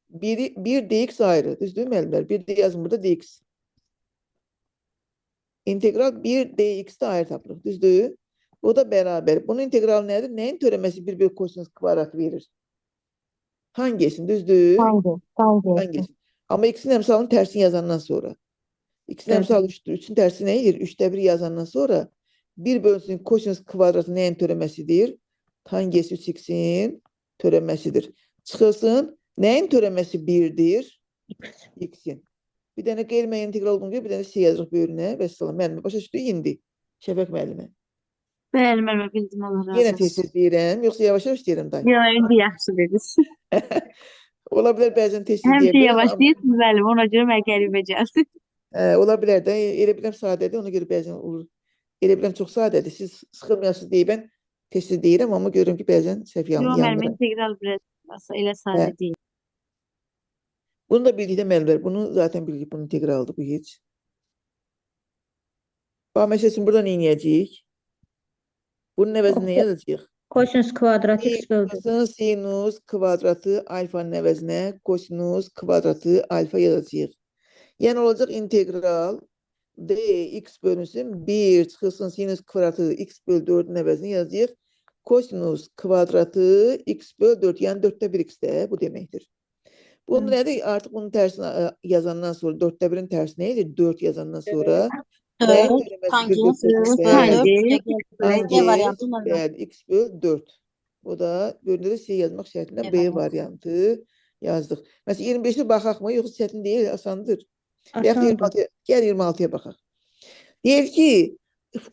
1 dx ayrı. Düzdür müəllimlər? 1 de yazın burada dx. İntegral 1 dx-də ayrı tapılır. Düzdür? O da bərabər. Bunun integralı nədir? Nəyin törəməsi 1 bölü kosinus kvadratı verir? Tangesin, düzdür? Tangesin. Amma x-in əmsalının tərsini yazandan sonra. X-in əmsalı 3-dür. 3-ün tərsi nə edir? 3-də 1 yazandan sonra 1 bölünsün kosinus kvadratı nəyin törəməsidir? Tanges 3x-in törəməsidir. Çıxılsın. Nəyin törəməsi 1-dir? X-in. Bir dənə qeyri-müəyyən integral olduğunu görə bir dənə C yazırıq böyrünə. Vəssalam. Müəllimə başa düşdü indi. Şəfəq müəllimə. Bəli, müəllimə, bildim, Allah razı olsun. Yenə tez-tez deyirəm, yoxsa yavaş-yavaş deyirəm dayı. Yox, indi yaxşı dediniz. Ola bilər bəzən tez-tez deyə Həmişə bilərəm. yavaş deyirsiniz, müəllim, ona görə mən qəribə gəldi. Ola bilər də, elə biləm sadədir, ona görə bəzən olur. Elə biləm çox sadədir. Siz sıxılmayasınız deyib mən tez-tez deyirəm, amma görürüm ki, bəzən səhv Yox, müəllim, yandıram. integral biraz elə sadə deyil. Bunu da bildikdə müəllimlər, bunu zaten bildik, bunun integraldır bu heç. Bax, məsələn, burada nə edəcəyik? Bunun əvəzinə nə yazacağıq? Kosinus kvadratı x böldü. Sinus kvadratı alfanın əvəzinə kosinus kvadratı alfa yazacağıq. Yəni olacaq integral dx bölünsün 1 çıxılsın sinus kvadratı x bölü 4-ün əvəzinə yazacağıq. Kosinus kvadratı x bölü 4, yəni 4-də 1x-də bu deməkdir. Bunu nədir? Artıq bunun tərsini yazandan sonra 4-də 1-in tərsi nə edir? 4 yazandan sonra Tangens x bölü 4. O da bölündə də C yazmaq şərtilə B Evet. variantı yazdıq. Məsələn 25-ə baxaq mı? Yoxsa çətin deyil, asandır. Və yaxud Asandır. 26-ya, gəl 26-ya baxaq. Deyir ki,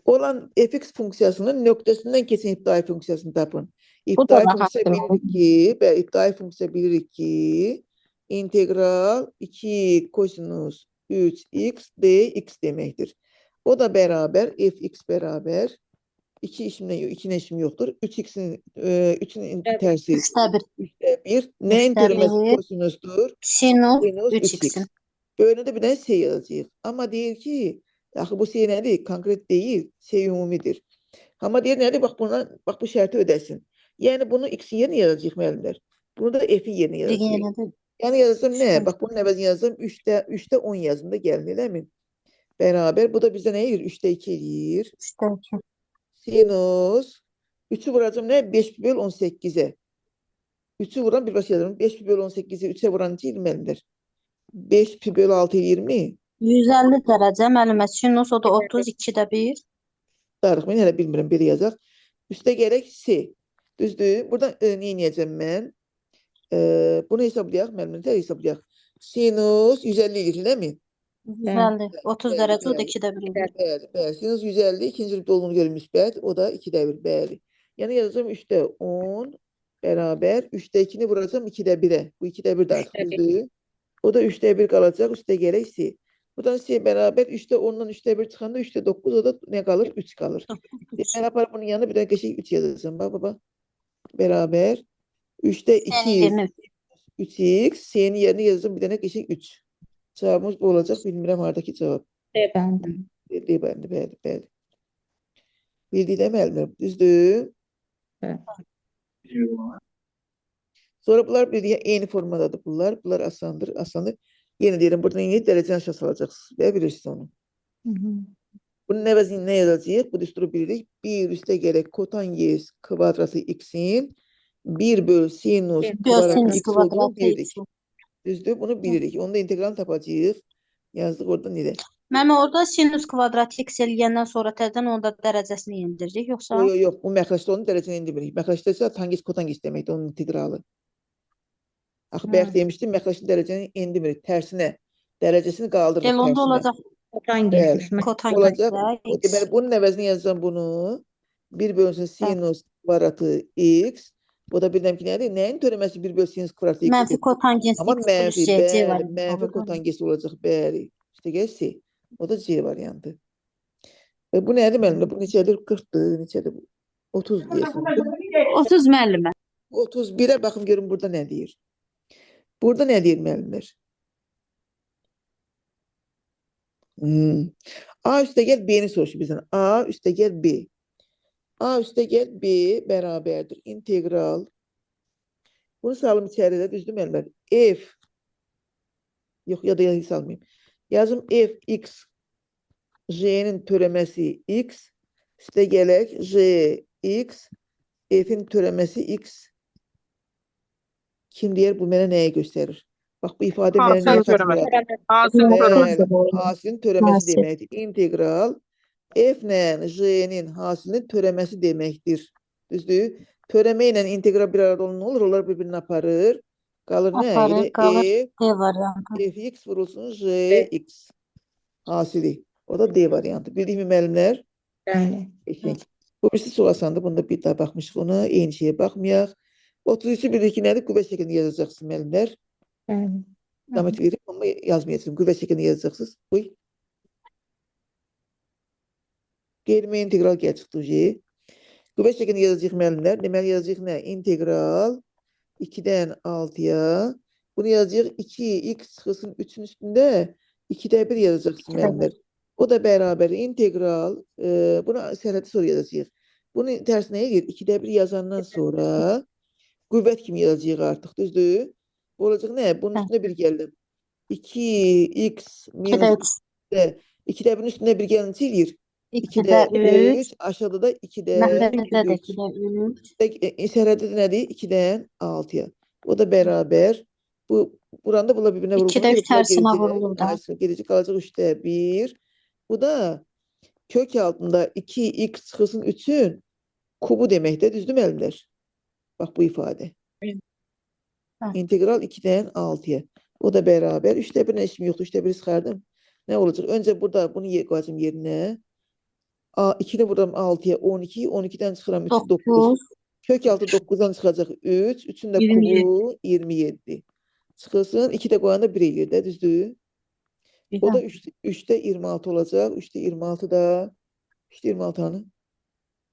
olan fx funksiyasının nöqtəsindən keçən ibtidai funksiyasını tapın. Bu da İbtidai rahat funksiya bilirik ki, ibtidai funksiya bilirik ki, integral 2 kosinus 3x dx deməkdir. O da bərabər fx bərabər 2 işimlə yox, 2 işim yoxdur. 3x'in 3'ün tərsi Üçte bir. 1. Nəyin Üçte törəməsi bir. kosinusdur? Sinus Sinus 3x. 3x'in. Bölündə bir dənə C yazacağıq. Amma deyir ki, axı bu C nədir? Konkret deyil, C ümumidir. Amma deyir nədir? Bax bu şərti ödəsin. Yəni bunu x-in yerinə yazacağıq müəllimlər. Bunu da f-in yerinə Bir yazacağıq. yine de Yəni yazacağım nə? Bax bunun əvəzini yazacağım 3'də 10 yazında gəlin, eləmi? Bərabər. Bu da bizdə nə edir? 3'də 2 edir. üçte iki. Sinus 3'ü vuracağım ne? 5 pi böl 18'e. 3'ü vuran bir başa yazarım. 5 pi böl 18'i 3'e vuran 20 eldir. 5 pi böl 6 20. 150 derece müəllimə. Sinus o da 32'de bir. Darıxmayın, hələ bilmirəm, belə yazaq. Üstə gələk C. Düzdür? Buradan nə edəcəm mən? Bunu hesablayaq, müəllimlər hesablayaq. Sinus 150 edir, değil mi? 150. 30 derece o da Bəli. 2'de bir olur. Bəli. Sinus 150, ikinci rübdə olduğunu görür müsbət. O da 2'də 1, bəli. Yəni yazacağım 3'də 10 bərabər. 3'də 2'ni vuracağım 2'də 1'ə. Bu 2'də 1 də artıq, düzdür? O da 3'də 1 qalacaq. Üstə gələk C. Buradan C bərabər 3'də 10'dan 3'də 1 çıxanda 3'də 9 o da nə qalır? 3 qalır. Mən aparıb bunun yanına bir dənə qəşəng 3 yazacağım. Bax. Bərabər 3'də 2 Yani 3x, C'nin yerinə yazacağım bir dənə qəşəng 3. Cavabımız bu olacaq. Bilmirəm haradakı cavab. Bəli. Bəli. Bildik də müəllimlər, düzdür? Sonra bunlar bir eyni formadadır bunlar. Bunlar asandır. Yenə deyirəm, buradan yeni dərəcəni aşağı salacaqsınız və bilirsiniz onu. Bunun əvəzini nə yazacağıq? Bu düsturu bilirik. 1 üstə gələk kotangens kvadratı x-in 1 böl sinus kvadratı sinüs x olduğunu kvadratı bilirik. x. Düzdür? Bunu bilirik. Onu da integralını tapacağıq. Yazdıq orada nerə? Mənim orada sinus kvadratı x eləyəndən sonra təzədən onda dərəcəsini yendiririk, yoxsa? Yox. Bu məxrəcdə onun dərəcəni indiririk. Məxrəcdə isə tangens kotangens deməkdir, onun integralı. Axı bayaq demişdim, məxrəcin dərəcəni indiririk. Tərsinə dərəcəsini qaldırırıq Onda tərsinə. olacaq Bəli. kotangens Olacaq. x. Deməli, bunun əvəzini yazacağım bunu. 1 bölünsün sinus kvadratı x. Bu da bilirəm ki, nədir? Nəyin törəməsi 1 böl sinus kvadratı x? Mənfi kotangens Amma x plus mənfi, c bəli, variantı mənfi olur. kotangens olacaq, bəli. İşte gəl C. O da C variantı. Bu nədir müəllimlər? Bu neçədir? 40'dır, neçədir bu? 30 deyəsən. 30 müəllimə. 31'ə baxın görün burada nə deyir. Burada nə deyir müəllimlər? A üstə gəl B'ni soruşur bizdən. A üstə gəl B. A üstə gəl B bərabərdir. İntegral. Bunu salım içəridə, düzdür müəllimlər? F. Yox, ya da yazı salmayayım. Yazım F x. J'nin törəməsi x. Üstə gələk J x. F'in törəməsi x. Kim deyər? Bu mənə nəyə göstərir? Bax, bu ifadə mənə nəyə xatırladır? Hasilin törəməsi deməkdir. İntegral F ilə J'nin hasilinin törəməsi deməkdir. Düzdür? Törəmə ilə integral bir arada olan nə olur? Onlar bir-birini aparır. Qalır nə? Aparır, qalır F, D variantı. Fx vurulsun Jx hasili. O da D variantı. Bildik mi müəllimlər? Bəli. Bu birisi çox asandır. Bunda bir daha baxmışıq ona. Eyni şeyə baxmayaq. 33'ü bildik ki, nədir? Qüvvət şəklində yazacaqsınız müəllimlər. Bəli. Damat verib ama yazmayacağım. Qüvvət şəklində yazacaksınız. Uy. Qeyri integral gəl çıxdı. Qüvvət şəklində yazacağıq müəllimlər. Deməli yazacağıq nə? İntegral 2'dən 6'ya. Bunu yazacağıq 2x çıxılsın 3'ün üstündə 2'də 1 yazacaqsınız müəllimlər. O da bərabər integral. Bunu sərhəddə sonra yazacağıq. Bunun tərsinə edir. 2'də 1 yazandan sonra qüvvət kimi yazacağıq artıq. Düzdür? Bu olacaq nə? Bunun üstünə bir gəldim. 2x minus 2'də 1'in üstünə bir gəlinci eləyir. 2'də 3. Aşağıda da 2'də Məhdədə də 3. 2'də 3. Sərhəddə nədir? 2'dən 6'ya. O da bərabər. Buranda bunlar bir-birinə vurulur. 2'də 3 tərsinə vurulur da. Gedəcək qalacaq 3'də 1. Bu da kök altında 2x çıxılsın 3'ün kubu deməkdir. Düzdür müəllimlər? Bak bu ifade. Ha. İntegral 2'den 6'ya. O da beraber. 3'te 1'in işim yoktu. 3'te 1'i çıkardım. Ne olacak? Önce burada bunu koyacağım yerine. 2'ni buradan 6'ya 12. 12'den çıkaram 3'ü 9. 9, Kök altı 9'dan çıkacak 3. 3'ün de 27. kubu 27. Çıxılsın. 2 de koyanda 1 eləyir də, düzdür? O da 3'te 26 olacak. 3'te 26 da 3'te 26 hanı?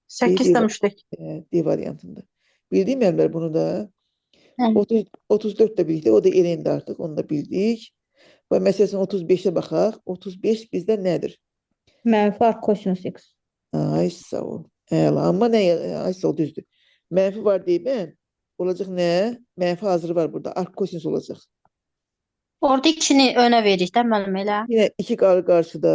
8 demişdik. D variantında. Bildiğim yerler bunu da. Hə. 34 de bildik. O da elendi artık. Onu da bildik. Və məsələn 35'e baxaq. 35 bizdə nədir? Mənfi arc kosinus x. Ay sağ ol. Ama ne? Ay sağ ol, düzdür. Mənfi var deyib mən. Olacaq nə? Mənfi hazırı var burada. Arc kosinus olacaq. Orada 2-ni önə veririk də müəllim elə. Yine 2 qarşıda.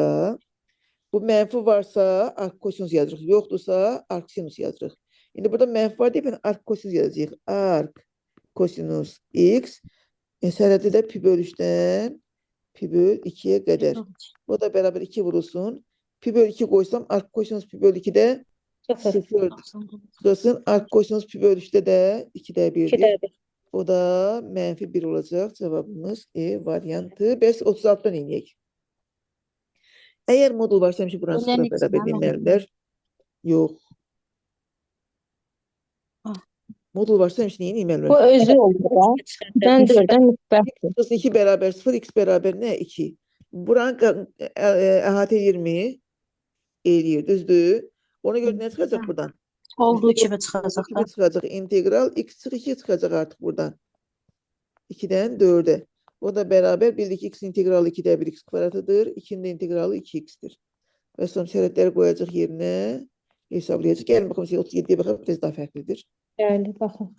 Bu mənfi varsa arc kosinus yazırıq. Yoxdursa arc sinus yazırıq. İndi burada mənfi var deyib mən arc kosinus yazacağıq. Arc kosinus x. Sərhədi də pi bölü 3'dən pi bölü 2'ye qədər. O da beraber 2 vurulsun. Pi bölü 2 koysam arc kosinus pi bölü 2'de 0 çıkılsın. Arc kosinus pi bölü 3'te de 2'de 1'dir. O da mənfi 1 olacak. Cevabımız E variantı. Bəs 36'dan inəyək. Eğer modul varsa hemşe buranın sıfıra beraber dinlerler. Yok. Modul varsa hemşe neyin inmelmez? Bu özü oldu da. 2'dən 4'ə müsbətdir. 2 beraber 0, x beraber ne? 2. Buranın əhatə 20 eləyir, düzdür? Ona göre ne çıkacak buradan? Olduğu kimi çıxacaq da. 2 çıkacak. İntegral x çık 2 çıkacak artık buradan. 2'den 4'e. O da beraber bildik x integralı 2'de 1 x kvaratıdır. 2'nin de integralı 2x'tir. Ve son şeritleri koyacak yerine hesaplayacak. Gelin bakalım 37'ye bakalım biraz daha farklıdır. Bəli, baxın.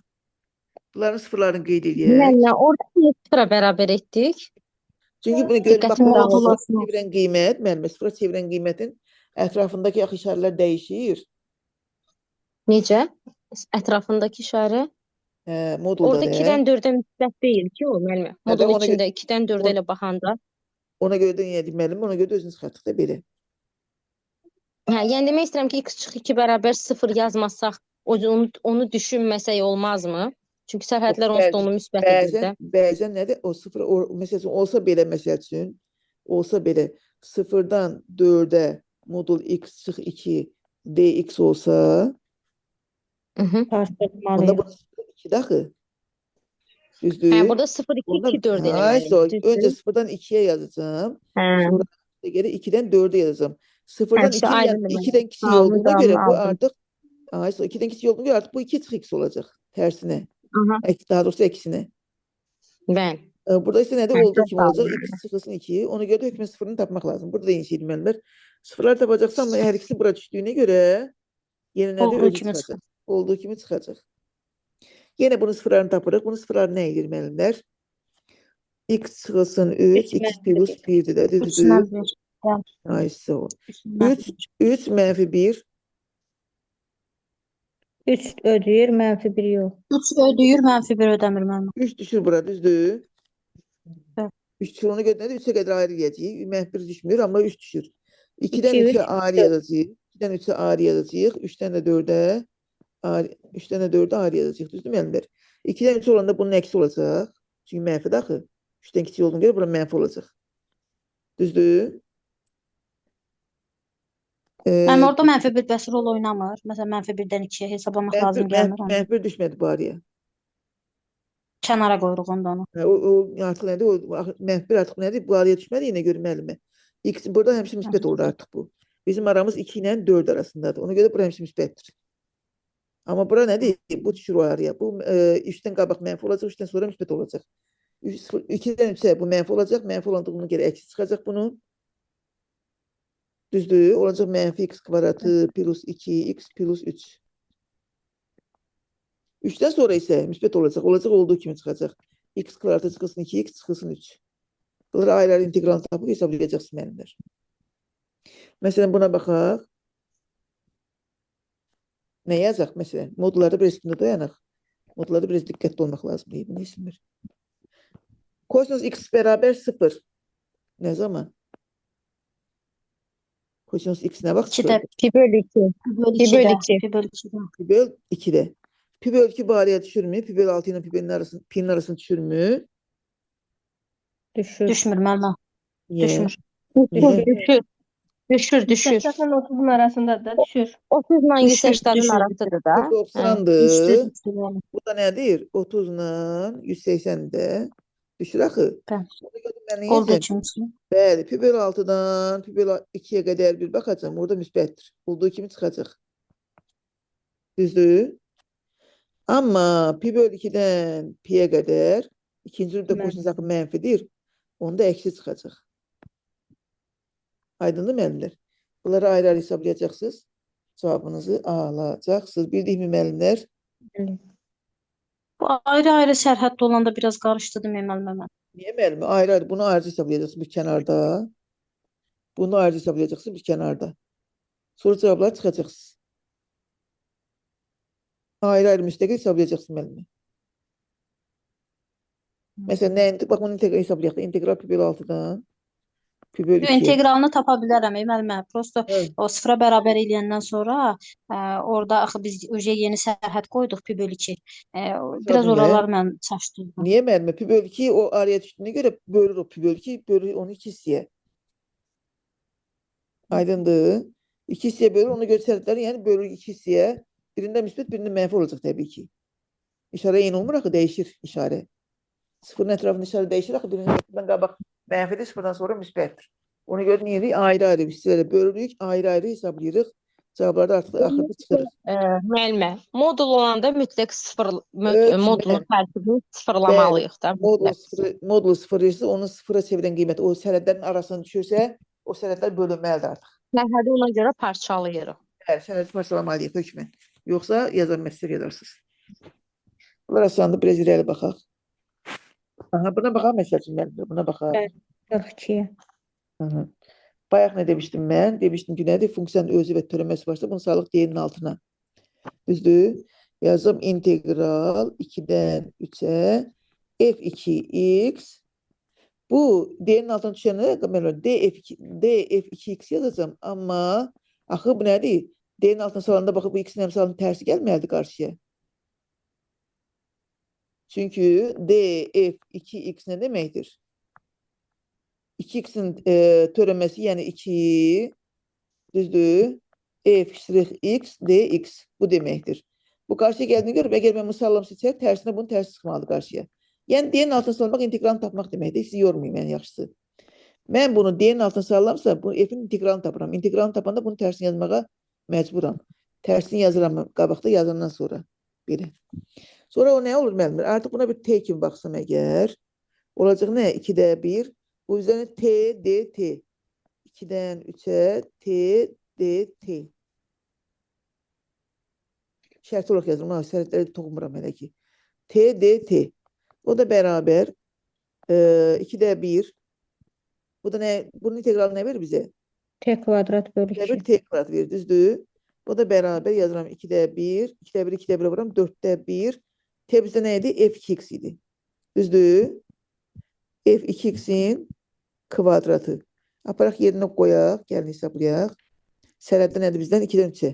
Bunların sıfırlarını qeyd edək. Yəni orada niyə sıfıra bərabər etdik? Çünkü bunu görün Diqqətimi bakalım dağılmasın. sıfıra çeviren kıymet, müəllimə, sıfıra çeviren kıymetin etrafındaki işareler değişir. Necə? Ətrafındakı işarə. Modulda Orada da. 2-dən 4'ə müsbət deyil ki o müəllimə. Modul ona içində 2-dən 4'ə ilə baxanda. Ona göre de niye deməlim, ona göre de özünü çıxartdıq da belə. Hə, yəni demək istəyirəm ki, x çıxı 2 bərabər 0 yazmasaq, onu düşünməsək olmazmı? Çünki sərhədlər onsuz da onu müsbət edir də. Bəzən nədir? O sıfır, məsələn, olsa belə məsəl üçün, olsa belə 0'dan 4'e modul x çıx 2 dx olsa, onda Artırmalıyıq. bu 2 daxı. Düzdür? Hə, burada 0 2 2 4 eləməliyik. Önce 0'dan 2'ye yazacağım. Hə. Sonra geri 2'den 4'e yazacağım. 0'dan Hə, işte 2'ye aydındır. 2'den kiçik Tamam, olduğuna tamam, göre bu aldım. artık 2'den kiçik olduğuna göre artık bu 2 çıx x olacak. Tersine. Aha. Daha doğrusu eksine. Bəli. Burada ise ne de Hə, olduğu çok kimi sağ olacak. olun. X çıkılsın 2'yi. Ona göre de hükmün sıfırını tapmak lazım. Burada da yeni şey bilmeliler. Sıfırlar tapacaksan ama her ikisi buraya düştüğüne göre yine ne de Olduğu özü kimi çıkacak. Olduğu kimi çıkacak. Yine bunun sıfırlarını tapırıq. Bunun sıfırları ne edilmeliler? X çıkılsın 3, Üç x mənfi plus bir. 1'dir də. Düzdür? Üçündən bir. Ay sağ ol. Üçündən 3 mənfi 1. 3 ödəyir, mənfi 1 yox. 3 ödəyir, mənfi 1 ödəmir müəllim. 3 düşür bura, düzdür? Evet. 3 düşür, ona göre de 3'e kadar ayrı yiyəcəyik. Mənfi 1 düşmür ama 3 düşür. 2'den 2, 3'e 3, ayrı yazacağıq. 2'den 3'e ayrı yazacağıq. 3'ten de 4'e ayrı, 3'ten de 4'e ayrı yazacağıq. Düzdür müəllimlər? 2'den 3 olanda bunun əksi olacaq. Çünki mənfi daxı. 3'ten kiçik olduğuna göre bura mənfi olacaq. Düzdür? Mənim orada mənfi 1 bəs rol oynamır. Məsələn, mənfi 1-dən 2-yə hesablamaq lazım gəlmir onu. Mənfi 1 düşmədi bu araya. Kənara qoyuruq onda onu. O artıq nədir? O mənfi 1 artıq nədir? Bu araya düşmədi yenə görə müəllimə. X burada həmişə müsbət olur artıq bu. Bizim aramız 2 ilə 4 arasındadır. Ona görə bura həmişə müsbətdir. Amma bura nədir? Bu düşür o araya. Bu 3'dən qabaq mənfi olacaq, 3'dən sonra müsbət olacaq. 2'den 3'e bu mənfi olacaq. Mənfi olandığına görə əksi çıxacaq bunun. Düzdür? Olacaq mənfi x kvadratı plus 2x plus 3. 3'ten sonra ise müsbət olacaq. Olacaq olduğu kimi çıxacaq. X kvadratı çıxılsın 2x çıxılsın 3. Bunları ayrı integralını tapıb hesablayacaqsın müəllimlər. Məsələn buna baxaq. Nə yazaq məsələn? Modullarda bir üstündə dayanaq. Modullarda biraz diqqətli olmaq lazım deyib. Bunu isimdir. Kosinus x beraber 0. Ne zaman? Kosinus x ne vaxt 2-də sıfırdır? Pi bölü 2. pi bölü Pi bölü 2-də. iki. Pi bölü 2-də. Pi böl 2'de. Pi bölü 2 bariyyə düşürmü? Pi bölü 6 ilə pi'nin arasını düşürmü? Düşür. Düşmür müəllimə. Niyə? Düşmür. Niyə? Düşür. 180 30'un arasında da düşür. 30 ilə Düşür, 180-in düşür. arasıdır da. Bu Hə. 90'dır. Düşdü yəni. Bu da nədir? 30 ilə 180'də düşür axı. Bəli. Ona görə mən nə Oldu edəcəm? üçüncüsü. Bəli, pi bölü 6'dan pi bölü 2'yə qədər bir baxacam. Orada müsbətdir. Olduğu kimi çıxacaq. Düzdür? Amma pi bölü 2'dən pi'yə qədər ikinci rübdə qoşunuz axı mənfidir. Onda əksi çıxacaq. Aydındır müəllimlər? Bunları ayrı-ayrı hesablayacaqsınız. Cavabınızı alacaqsınız. Bildikmi müəllimlər? Bu ayrı-ayrı sərhəddə olanda biraz qarışdı demək müəllimə. Niyə müəllimə? Ayrı-ayrı bunu ayrıca hesablayacaqsınız bir kənarda. Bunu ayrıca hesablayacaqsınız bir kənarda. Soru cavabları çıxacaqsınız. Ayrı-ayrı müstəqil hesablayacaqsınız müəllimə. Məsələn, nə? Bax, bunu integral hesablayaq da. İntegral pi bölü 6'dan pi bölü 2'yə. İntegralını tapa bilərəm müəllimə. Prosto Evet. o sıfıra bərabər eləyəndən sonra orada axı biz yeni sərhəd qoyduq pi bölü 2. Biraz Tabii. oralar mən çaşdırdım. Niyə müəllimə? Pi bölü 2 o araya düşdüyünə görə bölür o pi bölü 2, bölür onu 2 hissəyə. Aydındır. 2 hissəyə bölür, ona görə sərhədləri yəni bölür 2 hissəyə. Birində müsbət, birində mənfi olacaq təbii ki. İşarə eyni olmur axı, dəyişir işarə. Sıfırın ətrafında işarə dəyişir axı, birindən qabaq mənfidir, sıfırdan sonra müsbətdir. Ona görə niyə ayrı-ayrı hissələrə bölürük, ayrı-ayrı hesablayırıq. Cavablarda artıq axırda çıxırıq. Müəllimə, modul olanda mütləq Evet, modulun tərkibini sıfırlamalıyıq da. Modulu sıfırlayırsa, onun sıfıra çevirən qiyməti o sərhədlərin arasına düşürsə, o sərhədlər bölünməlidir artıq. Sərhədi ona görə parçalayırıq. Sərhədi parçalamalıyıq hökmən. Yoxsa yazılmazsa yazarsınız. Bunlar asandır, biraz irəli baxaq. Aha, buna baxaq məsəl üçün müəllimə, buna baxaq. 42'ye. Aha. Bayaq nə demişdim mən? Demişdim ki, nədir? Funksiyanın özü və törəməsi varsa, bunu salıq D-nin altına. Düzdür? Yazım integral 2'dən 3'ə f2x. Bu D-nin altına düşənə df2x yazacağım. Amma axı bu nədir? D-nin altına salanda baxıb bu x-in əmsalının tərsi gəlməlidir qarşıya. Çünki df2x nə deməkdir? 2x'in törəməsi, yəni 2, düzdür? f(x) dx bu deməkdir. Bu qarşıya gəldiyinə görə, əgər mən musallam seçək, tərsinə bunun tərsi çıxmalıdır qarşıya. Yəni D-nin altına salmaq integralını tapmaq deməkdir. Sizi yormayayım mən yaxşısı. Mən bunu D-nin altına sallamsa, bu f-in integralını tapıram. İntegralını tapanda bunun tərsini yazmağa məcburam. Tərsini yazıram qabaqda yazandan sonra. Belə. Sonra o nə olur müəllimlər? Artıq buna bir t kimi baxsam əgər, olacaq nə? 2'də 1. Bu üzərine t, d, t. 2'dən 3'ə t, d, t. Şərti olaraq yazırım. Sərhədləri toxunmuram hələ ki. T, d, t. O da bərabər 2'də 1. Bu da nə? Bunun integralı nə verir bizə? T kvadrat bölü 2. T kvadrat verir, düzdür? Bu da bərabər yazıram 2'də 1. 2'də 1, 2'də 1 vuram. 4'də 1. T bizdə nə idi? f2x idi. Düzdür? f2x'in kvadratı. Aparaq yerinə qoyaq. Gəlin hesablayaq. Sərhəddə nədir bizdən? 2'dən 3'ə.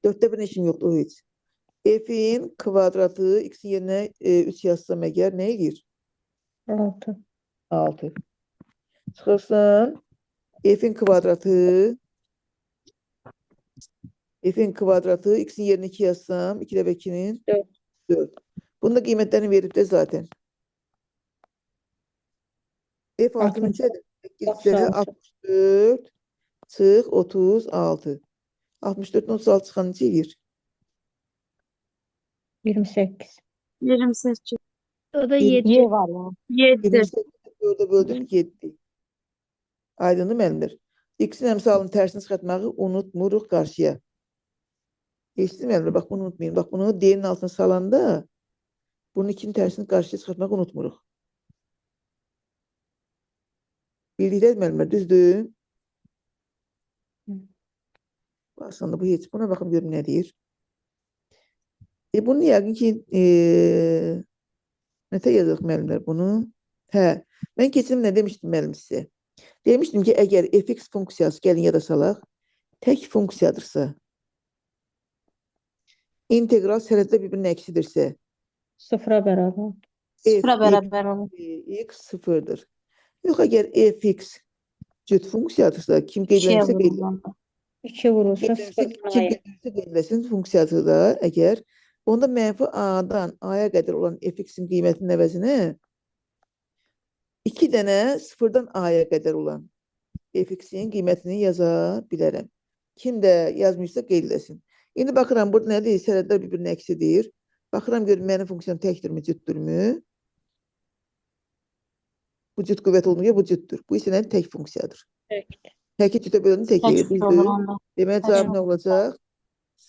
4'də 1 işim yoxdur o heç. F'in kvadratı x'in yerinə 3 yazsam əgər nə edir? 6. 6. Çıxırsın. F'in kvadratı x'in yerinə 2 yazsam 2'də 2'nin 4. Bunun da qiymətlərini verib də zaten. F 6'nın 64 çıx 36. 64'dən 36 çıxan necə edir? 28. 28. O da Y 7. var ya. 7. 4'ə böldüm 7. Aydındır müəllimlər. X'in əmsalının tərsini çıxartmağı unutmuruq qarşıya. Eşitdim müəllimlər, bax bunu unutmayın. Bax bunu D-nin altına salanda bunun 2'nin tərsini qarşıya çıxartmağı unutmuruq. Bildiklər müəllimlər, düzdür? Aslında bu heç. Buna baxım görüm nə deyir. Bunu yəqin ki nətə yazıq müəllimlər bunu? Hə, mən keçirim nə demişdim müəllim sizə? Demişdim ki, əgər fx funksiyası gəlin yada salaq, tək funksiyadırsa, integral sərhəddə bir-birinin əksidirsə, Sıfıra bərabər. Sıfıra f(x) bərabər olur. x sıfırdır. Yox, əgər f(x) cüt funksiyadırsa, kim İkiyə qeydlənirsə vurulur onda. 2 vurulsa kim sıfırdan aya. qeydlənirsə funksiyasıdır əgər, onda mənfi a-dan a-ya qədər olan f(x)in qiymətinin əvəzinə 2 dənə sıfırdan a-ya qədər olan f(x)in qiymətini yaza bilərəm. Kim də yazmışsa qeydləsin. İndi baxıram, burada nədir? Sərhədlər bir-birini əksidir. Baxıram, görüm, mənim funksiyam təkdirmi, cütdürmü? Bu cüt qüvvət olmuyor, bu cütdür. Bu isə nədir? Tək funksiyadır. Təki cütə bölünün təki, Tək olur düzdür? onda. Demək, cavab nə olacaq?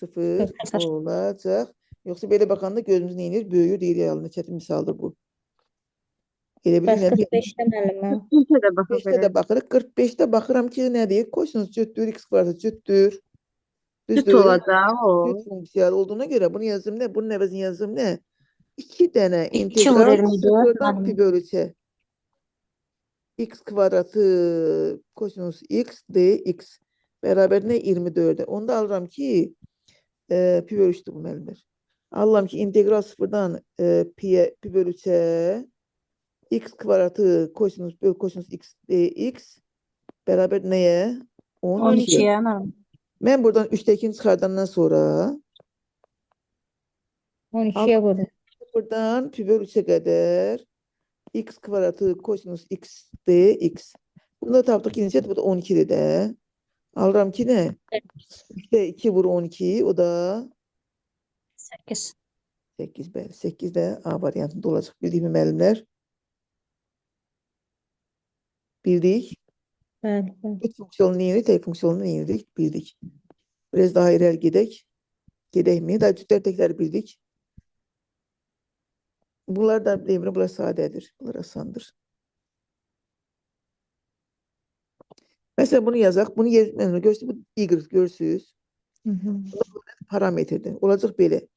0 Sıfır. olacaq. Yoxsa belə baxanda gözümüz neyinir? Böyüyür, deyir, yalnız çətin misaldır bu. Elə Bəs bilir, 45-də müəllimə. Üçə də baxıb 45-də də baxırıq. 45-də baxıram ki, nədir? Kosinus cütdür, x kvadrat cütdür. Cüt Düzdür? olacaq o. Cüt funksiyalı olduğuna görə bunu yazdım nə? Bunun əvəzini yazdım nə? 2 dənə İki integral vurur 24, sıfırdan müəllim. pi bölüçə. X kvadratı kosinus x dx bərabər nə? 24-ə. Onda alıram ki, pi bölüşdür bu müəllimlər. Alıram ki, integral sıfırdan pi bölüçə x kvadratı kosinus x dx bərabər nəyə? 12-yə. 12-yə müəllim. Mən buradan 3-dəkini çıxardandan sonra 12-yə vurur. buradan pi bölü 3'e qədər x kvadratı kosinus x dx. Bunda tapdıq ki, necədir? Bu da 12'dir də. Alıram ki, nə? 3'də 2 vur 12, o da 8. 8, bəli. 8 də A variantında olacaq. Bildik mi müəllimlər? Bildik. Bəli, bəli. Üç fonksiyonu neyini, tek fonksiyonu neyini bildik. Biraz daha irəli gedək. Gedək mi? Daha cütlər təkləri bildik. Bunlar da deyilir, bunlar sadədir. Bunlar asandır. Mesela bunu yazaq. Bunu görsünüz. Bu y görsünüz. Parametrdir. Olacaq belə.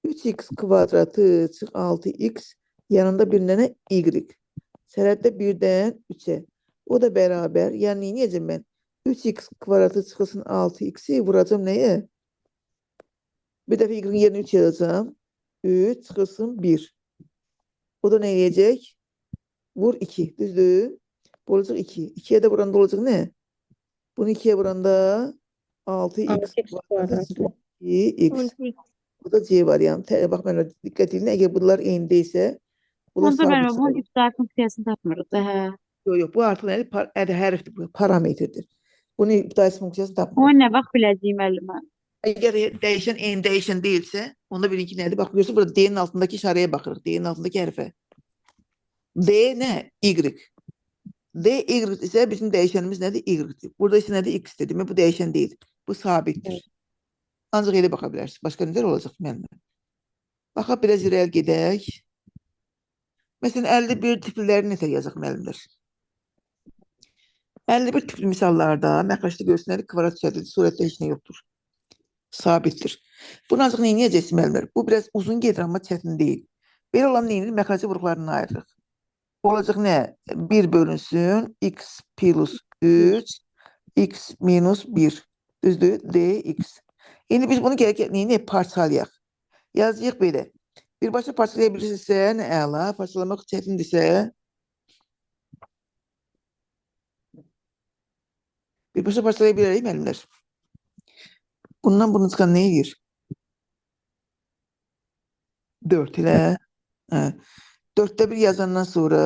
3x kvadratı çıx 6x yanında bir dənə y. Sərhəddə 1-dən 3-ə. O da bərabər. Yəni necəm mən? 3x kvadratı çıxılsın 6x'i vuracam nəyə? Bir dəfə y-in yerinə 3 yazacağım. 3 çıxılsın 1. O da nə eləyəcək? Vur 2. Düzdür? Bu olacaq 2. 2'ye də vuranda olacaq nə? Bunu 2'ye vuranda 6x kvadratı 2x. Bu da C variantı. Bax, mən diqqət edin. Əgər bunlar eyni deyilsə, bunlar Onda mən sabit bunun sayılır. ibtidai funksiyasını tapmırıq da, hə. Yox, bu artıq nədir? Hərfdir, bu parametrdir. Bunun ibtidai funksiyasını O tapmırıq. nə vaxt biləcəyim müəllimə? Əgər dəyişən eyni dəyişən deyilsə, onda bilin ki, nədir? Bax, görürsünüz, burada D-nin altındakı işarəyə baxırıq. D-nin altındakı hərfə. D nə? Y. D, Y isə bizim dəyişənimiz nədir? Y-dir. Burada isə nədir? X-dir. Demək, bu dəyişən deyil. Bu sabitdir. Ancaq elə baxa bilərsiniz. Başqa nələr olacaq müəllimə? Baxa, biraz irəli gedək. Məsələn, 51 tipliləri necə yazaq müəllimlər? 51 tipli misallarda məxrəcdə görsünlər kvadrat şəkildə surətdə heç nə yoxdur. Sabitdir. Bunu ancaq nə edəcəksiniz müəllimlər? Bu biraz uzun gedir, amma çətin deyil. Belə olan nə edir? Məxrəcə vuruqlarını ayırırıq. Olacaq nə? 1 bölünsün x plus 3 x minus 1. Düzdür? dx. İndi biz bunu gərək nə parçalayaq. Yazacaq belə. Birbaşa parçalaya bilirsinizsə, nə əla. Parçalamaq çətindirsə, birbaşa parçalaya bilərik müəllimlər. Bundan bunu çıxan nə edir? 4 ilə. 4'te 1 yazandan sonra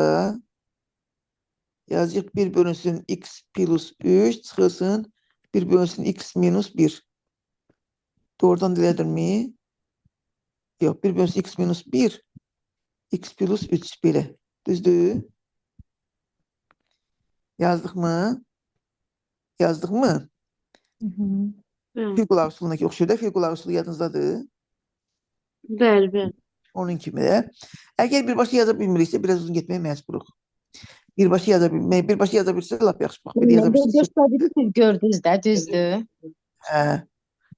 yazacaq 1 bölünsün x plus 3 çıxılsın 1 bölünsün x minus 1. Doğrudan dilədir mi? Yox, 1 bölünsün x minus 1 x plus 3 belə. Düzdür? Yazdık mı? Yazdık mı? Firqula usulundakı oxşur da, firqula usulu yadınızdadır. Bəli, bəli. Onun kimi də. Əgər birbaşa yaza bilmiriksə, biraz uzun getməyə məcburuq. Birbaşa yaza bilmək, birbaşa yaza bilsə lap yaxşı. Bax, belə yaza bilsə. Göstərdiniz, gördünüz də, düzdür.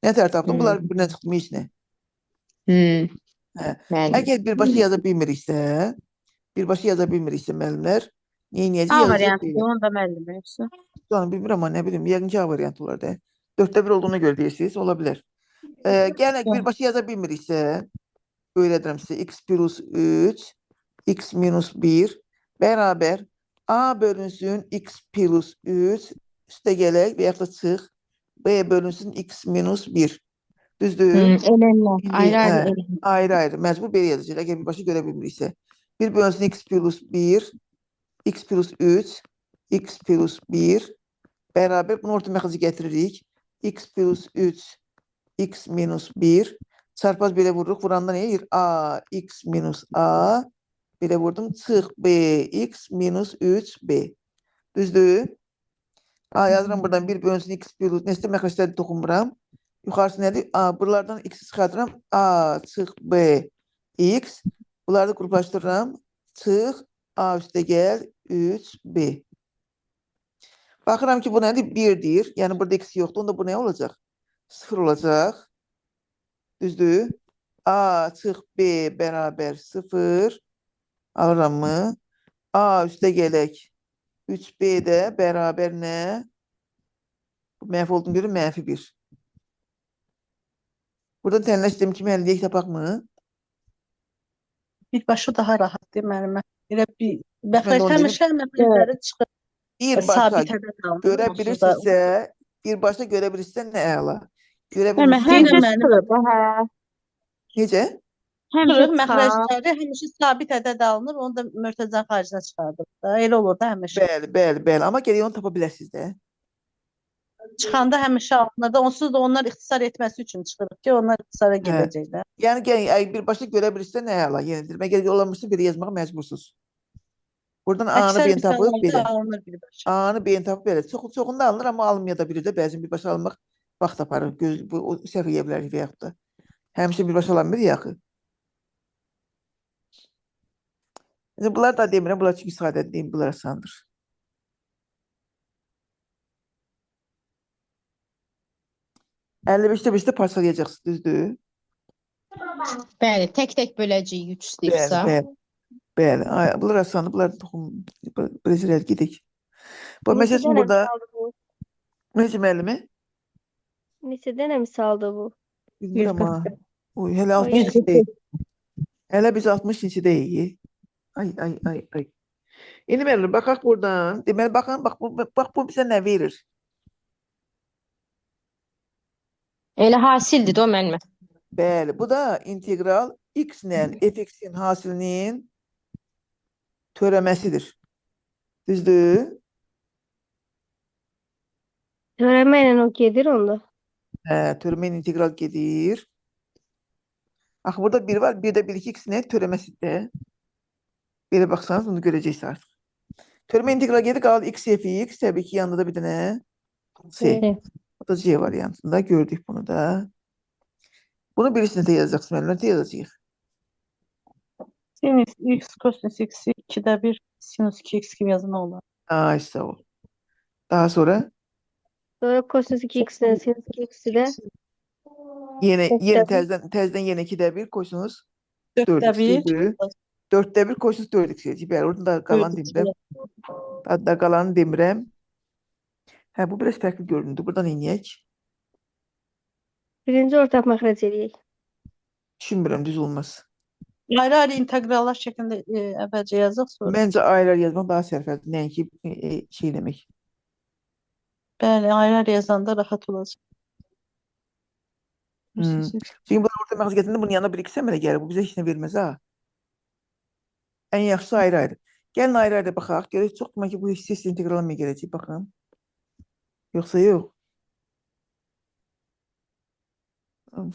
Nə tər tapdın? Bunlar bir-birindən çıxdı mı heç nə? Bəli. Əgər birbaşa yaza bilmiriksə müəllimlər, nə edəcəyik? A variantı onda müəllimə yoxsa? Canım, bilmirəm amma nə bilim, yəqin ki A variantı olar da. 4'te 1 olduğuna görə deyirsiniz, ola bilər. Gələk birbaşa yaza bilmiriksə, öyrədirəm sizə. X plus 3, x minus 1 bərabər A bölünsün x plus 3 üstə gələk və yaxud da çıx B bölünsün x minus 1. Düzdür? Elemlər, İndi ayrı-ayrı elemlər. ayrı-ayrı məcbur belə yazacaq. Əgər birbaşa görə bilmiriksə. 1 bölünsün x plus 1, x plus 3, x plus 1 bərabər. Bunu orta məxrəcə gətiririk. X plus 3, x minus 1 çarpaz belə vururuq. Vuranda nə edir? A, x minus A. Belə vurdum. Çıx B, x minus 3B. Düzdür? A yazıram buradan 1 bölünsün x plus. Nəsə məxrəcləri toxunmuram. Yuxarısı nədir? A, buralardan x'i çıxardıram. A, çıx B, x. Bunları da qruplaşdırıram. Çıx A üstə gəl 3B. Baxıram ki, bu nədir? 1-dir. Yəni burada x yoxdur. Onda bu nə olacaq? 0 olacaq. Düzdür? A çıx B bərabər 0. Alıram mı? A üstə gələk. 3B də bərabər nə? Mənfi olduğunu görün, mənfi 1. Burada tənləşdiyim kimi əliyək tapaq mı? Birbaşa daha rahatdır müəllimə. Elə bir Mən də onu həmişə məxrəcləri çıxır. Birbaşa Sabit ədəd alınır. görə onsuz da. bilirsinizsə, birbaşa görə bilirsinizsə nə əla. Görə Müəllimə, bilmirsinizsə, həmişə çıxır. Hə. necə? Həmişə Çıxır, məxrəcləri həmişə sabit ədəd alınır. Onu da mörtəzənin xaricinə çıxardır. Elə olur da həmişə. Bəli. Amma gərək onu tapa biləsiniz də. Çıxanda həmişə alınır da. Onsuz da onlar ixtisar etməsi üçün çıxır ki, onlar ixtisara gedəcəklər. Yəni əgər birbaşa görə bilirsinizsə nə əla. Yəni əgər yollamışsa belə yazmağa məcbursunuz. Buradan A-nı Əksər B-ni tapıb belə. misallarda alınır birbaşa. A-nı B-ni tapıb belə. Çoxunda alınır, amma alınmaya da bilir də. Bəzən birbaşa almaq vaxt aparır. Bu səhv edə bilərik və yaxud da. Həmişə birbaşa alanmır yaxı. Bunlar da demirəm, bunlar çünki sadədir deyim, bunlar asandır. %55-də parçalayacaqsınız, düzdür? Bəli, tək-tək böləcəyik 3 istəyirsə. Bəli. Bunlar asandır, bunlar toxum, Breziliyaya gedək. Bu Neçə məsələn dənə burada, misaldır bu? necə müəllimi? Neçə dənə misaldır bu? Bilmirəm ha. Oy, hələ Ay, 60-cıyıq. Hələ biz 60-cıyıq. Ay. İndi müəllim, baxaq buradan. Deməli, baxın, bax bu bizə nə verir? Elə hasildir də o müəllimə. Bəli, bu da integral x-lə f(x)in hasilinin törəməsidir. Düzdür? Törəmə ilə o gedir onda. Törəmə integral gedir. Axı burada 1 var, bir də 1-2 x-nin törəməsidir. Belə baxsanız onu görəcəksiniz artıq. Törəmə integral gedir, qaldı x f(x). Təbii ki, yanında da bir dənə c. O da c variantında gördük bunu da. Bunu birisini də yazacaqsın, müəllim, nə yazacağıq? Sinüs x kosinüs x 2'də 1 sinüs 2x kimi yazma olar. Ay, sağ ol. Daha sonra Sonra kosinüs 2x'den sinüs 2x'i de yeni təzədən yenə 2'də 1 kosinüs 4'də 1 4x. 4'də 1 kosinüs 4x yazıyıq. Bəli, orada da qalan demirəm. Hatta qalanı demirəm. Hə, bu biraz fərqli görünürdü. Buradan inəyək. birinci ortak məxrəc eləyək. Düşünmürəm, düz olmaz. ayrı-ayrı integrallar şəklində əvvəlcə yazıq sonra. Məncə ayrı yazmaq daha sərfəlidir. Nəinki şey demək. Bəli, ayrı-ayrı yazanda rahat olacaq. Çünki bunlar orta məxrəc gətirəndə bunun yanına bir x əmələ gəlir. Bu bizə heç nə verməz ha. Ən yaxşısı ayrı-ayrı. Gəlin ayrı-ayrı baxaq. Görək çox güman ki, bu hissə integralına gələcək. Baxın. Yoxsa yox.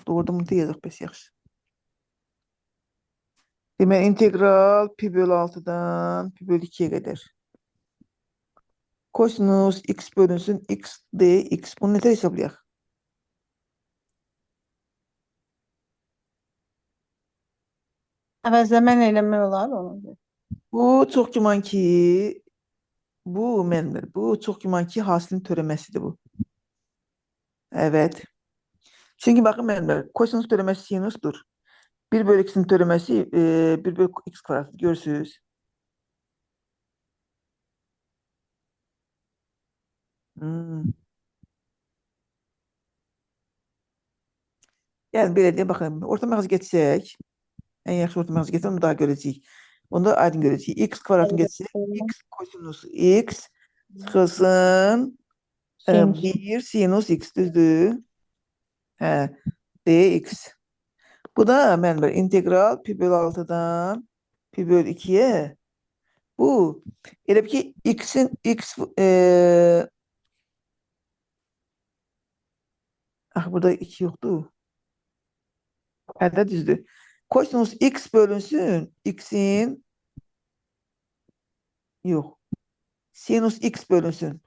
Orada bunu da yazaq bəs yaxşı. Deməli, integral pi bölü 6-dan pi bölü 2-yə qədər. Kosinus x bölünsün x dx. Bunu nətər hesablayaq? Əvəzləmə ilə eləmək olar onu. Bu çox güman ki, bu çox güman ki, hasilin törəməsidir bu. Evet. Çünki baxın müəllimlər, kosinus törəməsi sinusdur. 1 bölü x-in törəməsi 1 bölü x kvadratdır. Görürsünüz. Yəni belə deyə baxın, orta məxəz getsək, ən yaxşı orta məxəz getsək onu daha görəcəyik. Onda aydın görəcəyik. X kvadratını getsək, x kosinus x çıxılsın Sinus. 1 sinus x düzdür? Hə, dx. Bu da mənbə integral pi bölü 6-dan pi bölü 2-yə. Bu elə bir ki x'in x burada 2 yoxdur. Hə də düzdür. Kosinus x bölünsün x'in yox. Sinus x bölünsün.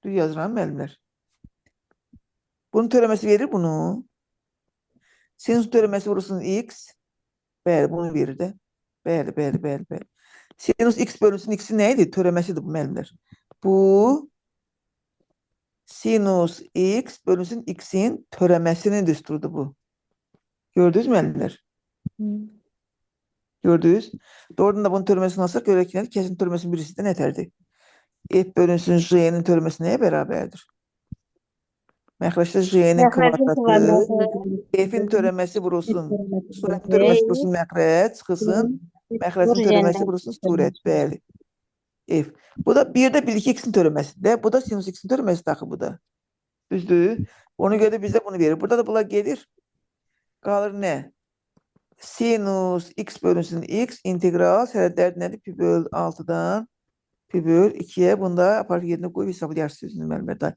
Düz yazıram müəllimlər. Bunun törəməsi verir bunu. Sinus törəməsi vurursun x. Bəli, bunu verir də. Bəli. Sinus x bölünsün x'in nə idi? Törəməsidir bu müəllimlər. Bu sinus x bölünsün x'in törəməsinin düsturudur bu. Gördünüz müəllimlər? Gördünüz? Doğrudan da bunun törəməsini alsaq görək ki, kəsin törəməsinin birisi də nətərdir? F bölünsün J'nin törəməsi nəyə bərabərdir? Məxrəcdə J'nin kvadratı, F'in törəməsi vurulsun, surətin törəməsi vurulsun məxrəc, çıxılsın, məxrəcin törəməsi vurulsun surət, bəli. F. Bu da 1-də 1-2 x'in törəməsidir. Bu da sinus x'in törəməsi daxı bu da. Düzdür? Ona görə də bizə bunu verir. Burada da bunlar gedir. Qalır nə? Sinus x bölünsün x integral sərhədlər nədir? Pi böl 6-dan pi böl 2-yə bunda aparıq yerinə qoyub hesablayarsınız müəllimlər.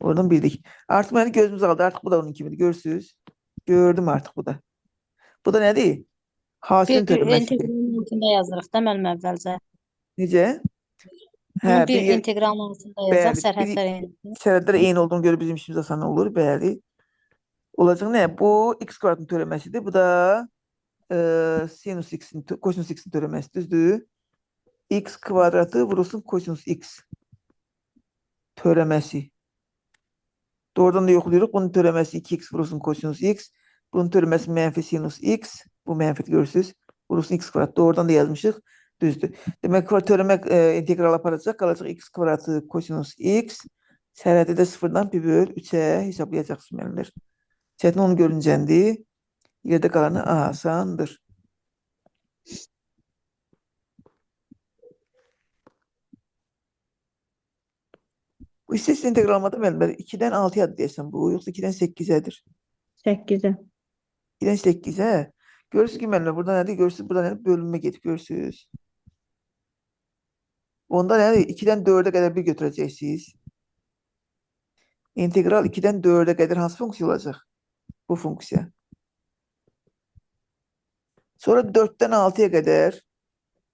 Oradan bildik. Artıq məni gözümüz aldı. Artıq bu da onun kimidir. Görürsünüz? Gördüm artıq bu da. Bu da nədir? Hasilin törəməsidir. İntegralın altında yazırıq da müəllim əvvəlcə. Necə? Bunu bir integralın altında yazaq, sərhədlər eyni. Sərhədlər eyni olduğunu görə bizim işimiz asan olur. Bəli. Olacaq nə? Bu x kvadratın törəməsidir. Bu da sinus x'in, kosinus x'in törəməsi düzdür. X kvadratı vurulsun kosinus x törəməsi. Doğrudan da yoxlayırıq. Bunun törəməsi 2x vurulsun kosinus x. Bunun törəməsi mənfi sinus x. Bu mənfi görürsünüz. Vurulsun x kvadrat. Doğrudan da yazmışıq. Düzdür. Demək törəmək integral aparacaq. Qalacaq x kvadratı kosinus x. Sərhədi də 0-dan pi böl 3-ə hesablayacaqsınız müəllimlər. Çətin onu görüncəndir. Yerdə qalanı asandır. Bu istəsə integralmada müəllimlər 2-dən 6-yadır deyəsən bu, yoxsa 2-dən 8-ədir. 8-ə. 2-dən 8-ə. Görürsünüz ki müəllimlər burada nədir? Görürsünüz burada nədir? Bölünmə gedib görürsünüz. Onda nədir? 2-dən 4-ə qədər bir götürəcəksiniz. İntegral 2-dən 4-ə qədər hansı funksiya olacaq? Bu funksiya. Sonra 4-dən 6-ya qədər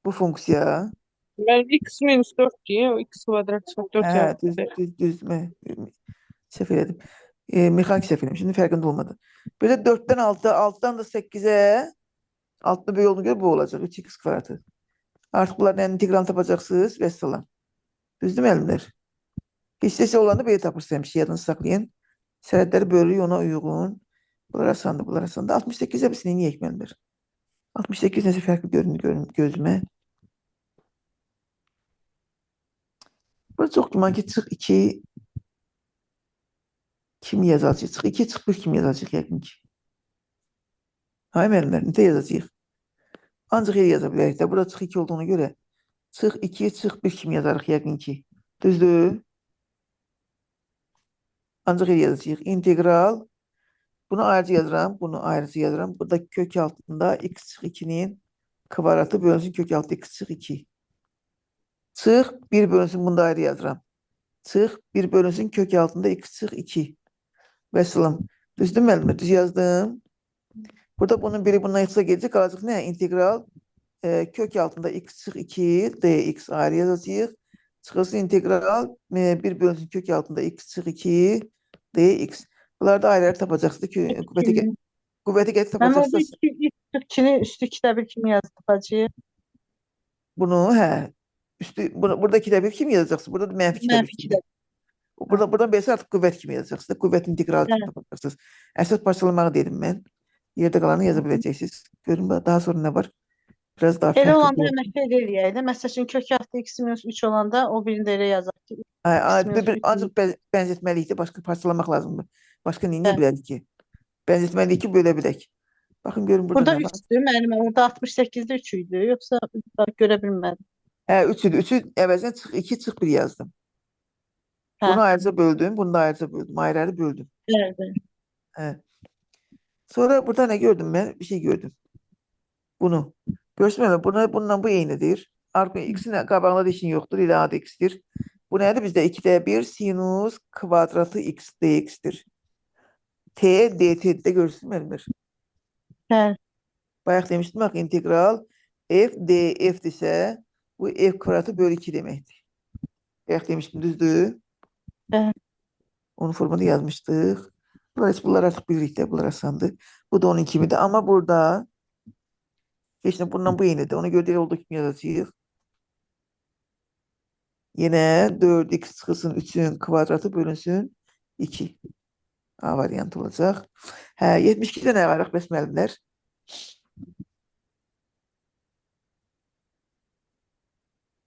bu funksiya. Mənim x minus 4 deyə, o x kvadrat çıxıb 4 Hə, düz. Səhv elədim. Mexanik səhv elədim. Şimdi fərqində olmadı. Belə 4-dən 6-dan da 8-ə 6-da böyük olduğunu görə bu olacaq. 3x kvadratı. Artıq bunların integralını tapacaqsınız və salam. Düzdür müəllimlər? Hissəsi olanda belə tapırsınız həmişə yadınızı saxlayın. Sərhədləri bölürük ona uyğun. Bunlar asandır, bunlar asandır. 68-ə biz neyək müəllimlər? 68 nəsə fərqli görünür gözümə. Burada çox güman ki, çıx 2 kimi yazacaq? Çıx 2, çıx 1 kimi yazacaq yəqin ki. Hay müəllimlər, necə yazacaq? Ancaq yer yaza bilərik də. Burada çıx 2 olduğuna görə çıx 2, çıx 1 kimi yazarıq yəqin ki. Düzdür? Ancaq yer yazacaq. İntegral. Bunu ayrıca yazıram. Bunu ayrıca yazıram. Burada kök altında x çıx 2-nin kvadratı bölünsün kök altı x çıx 2. Çıx 1 bölünsün. Bunu da ayrı yazıram. Çıx 1 bölünsün kök altında x çıx 2. Və salam. Düzdür müəllimlər? Düz yazdım. Burada bunun biri bundan yaxsa gedəcək. Qalacaq nə? İntegral kök altında x çıx 2 dx ayrı yazacaq. Çıxılsın integral 1 bölünsün kök altında x çıx 2 dx. Bunları da ayrı tapacaqsınız ki, qüvvəti gəlib tapacaqsınız. Mən orada 2-ni üstü 2-də 1 kimi yazıb tapacağıq. Bunu, hə, burada 2-də 1 kimi yazacaqsınız. Burada da mənfi 2-də 1 kimi. Buradan bəsə artıq qüvvət kimi yazacaqsınız. Qüvvət integralı kimi tapacaqsınız. Əsas parçalamağı dedim mən. Yerdə qalanı yaza biləcəksiniz. Görün, daha sonra nə var? Biraz daha Elə fərqli. olanda əmək eləyək də. Məsəl üçün kök altı x minus 3 olanda o birini də elə yazaq ki. Ancaq bənzətməlikdə başqa parçalamaq lazımdır. Başqa nə bilərik ki? Bənzətməli 2 bölə bilək. Baxın görün burada Burada nə var? 3'dür müəllimə. Orada 68'də 3 idi. Yoxsa görə bilmədim. Hə, 3 idi. 3'ü əvəzinə çıx 2 çıx 1 yazdım. Hə, Bunu ayrıca böldüm, bunu da ayrıca böldüm. Ayrı böldüm. bəli. Hə. Sonra burada ne gördüm ben? Bir şey gördüm. Bunu. Görsün mü? Bununla bu eynidir. Arka x'in qabağında da işin yoxdur. İlə adı x'dir. Bu nədir? Bizdə 2'də 1 sinus kvadratı x dx'dir. T, dt de görsün müəllimlər. Hə, Bayaq demişdim bak integral f df ise bu f kvadratı bölü 2 demektir. Bayaq demiştim düzdür. hə. Onun formunu yazmışdıq. Bunlar artık birlikte bunlar asandı. Bu da onun kimidir. Ama burada işte bundan bu eynidir. Ona göre de olduğu kimi yazacağıq. Yine 4x çıxılsın 3'ün kvadratı bölünsün 2. A variantı olacaq. Hə, 72'də nə varıq bəs müəllimlər?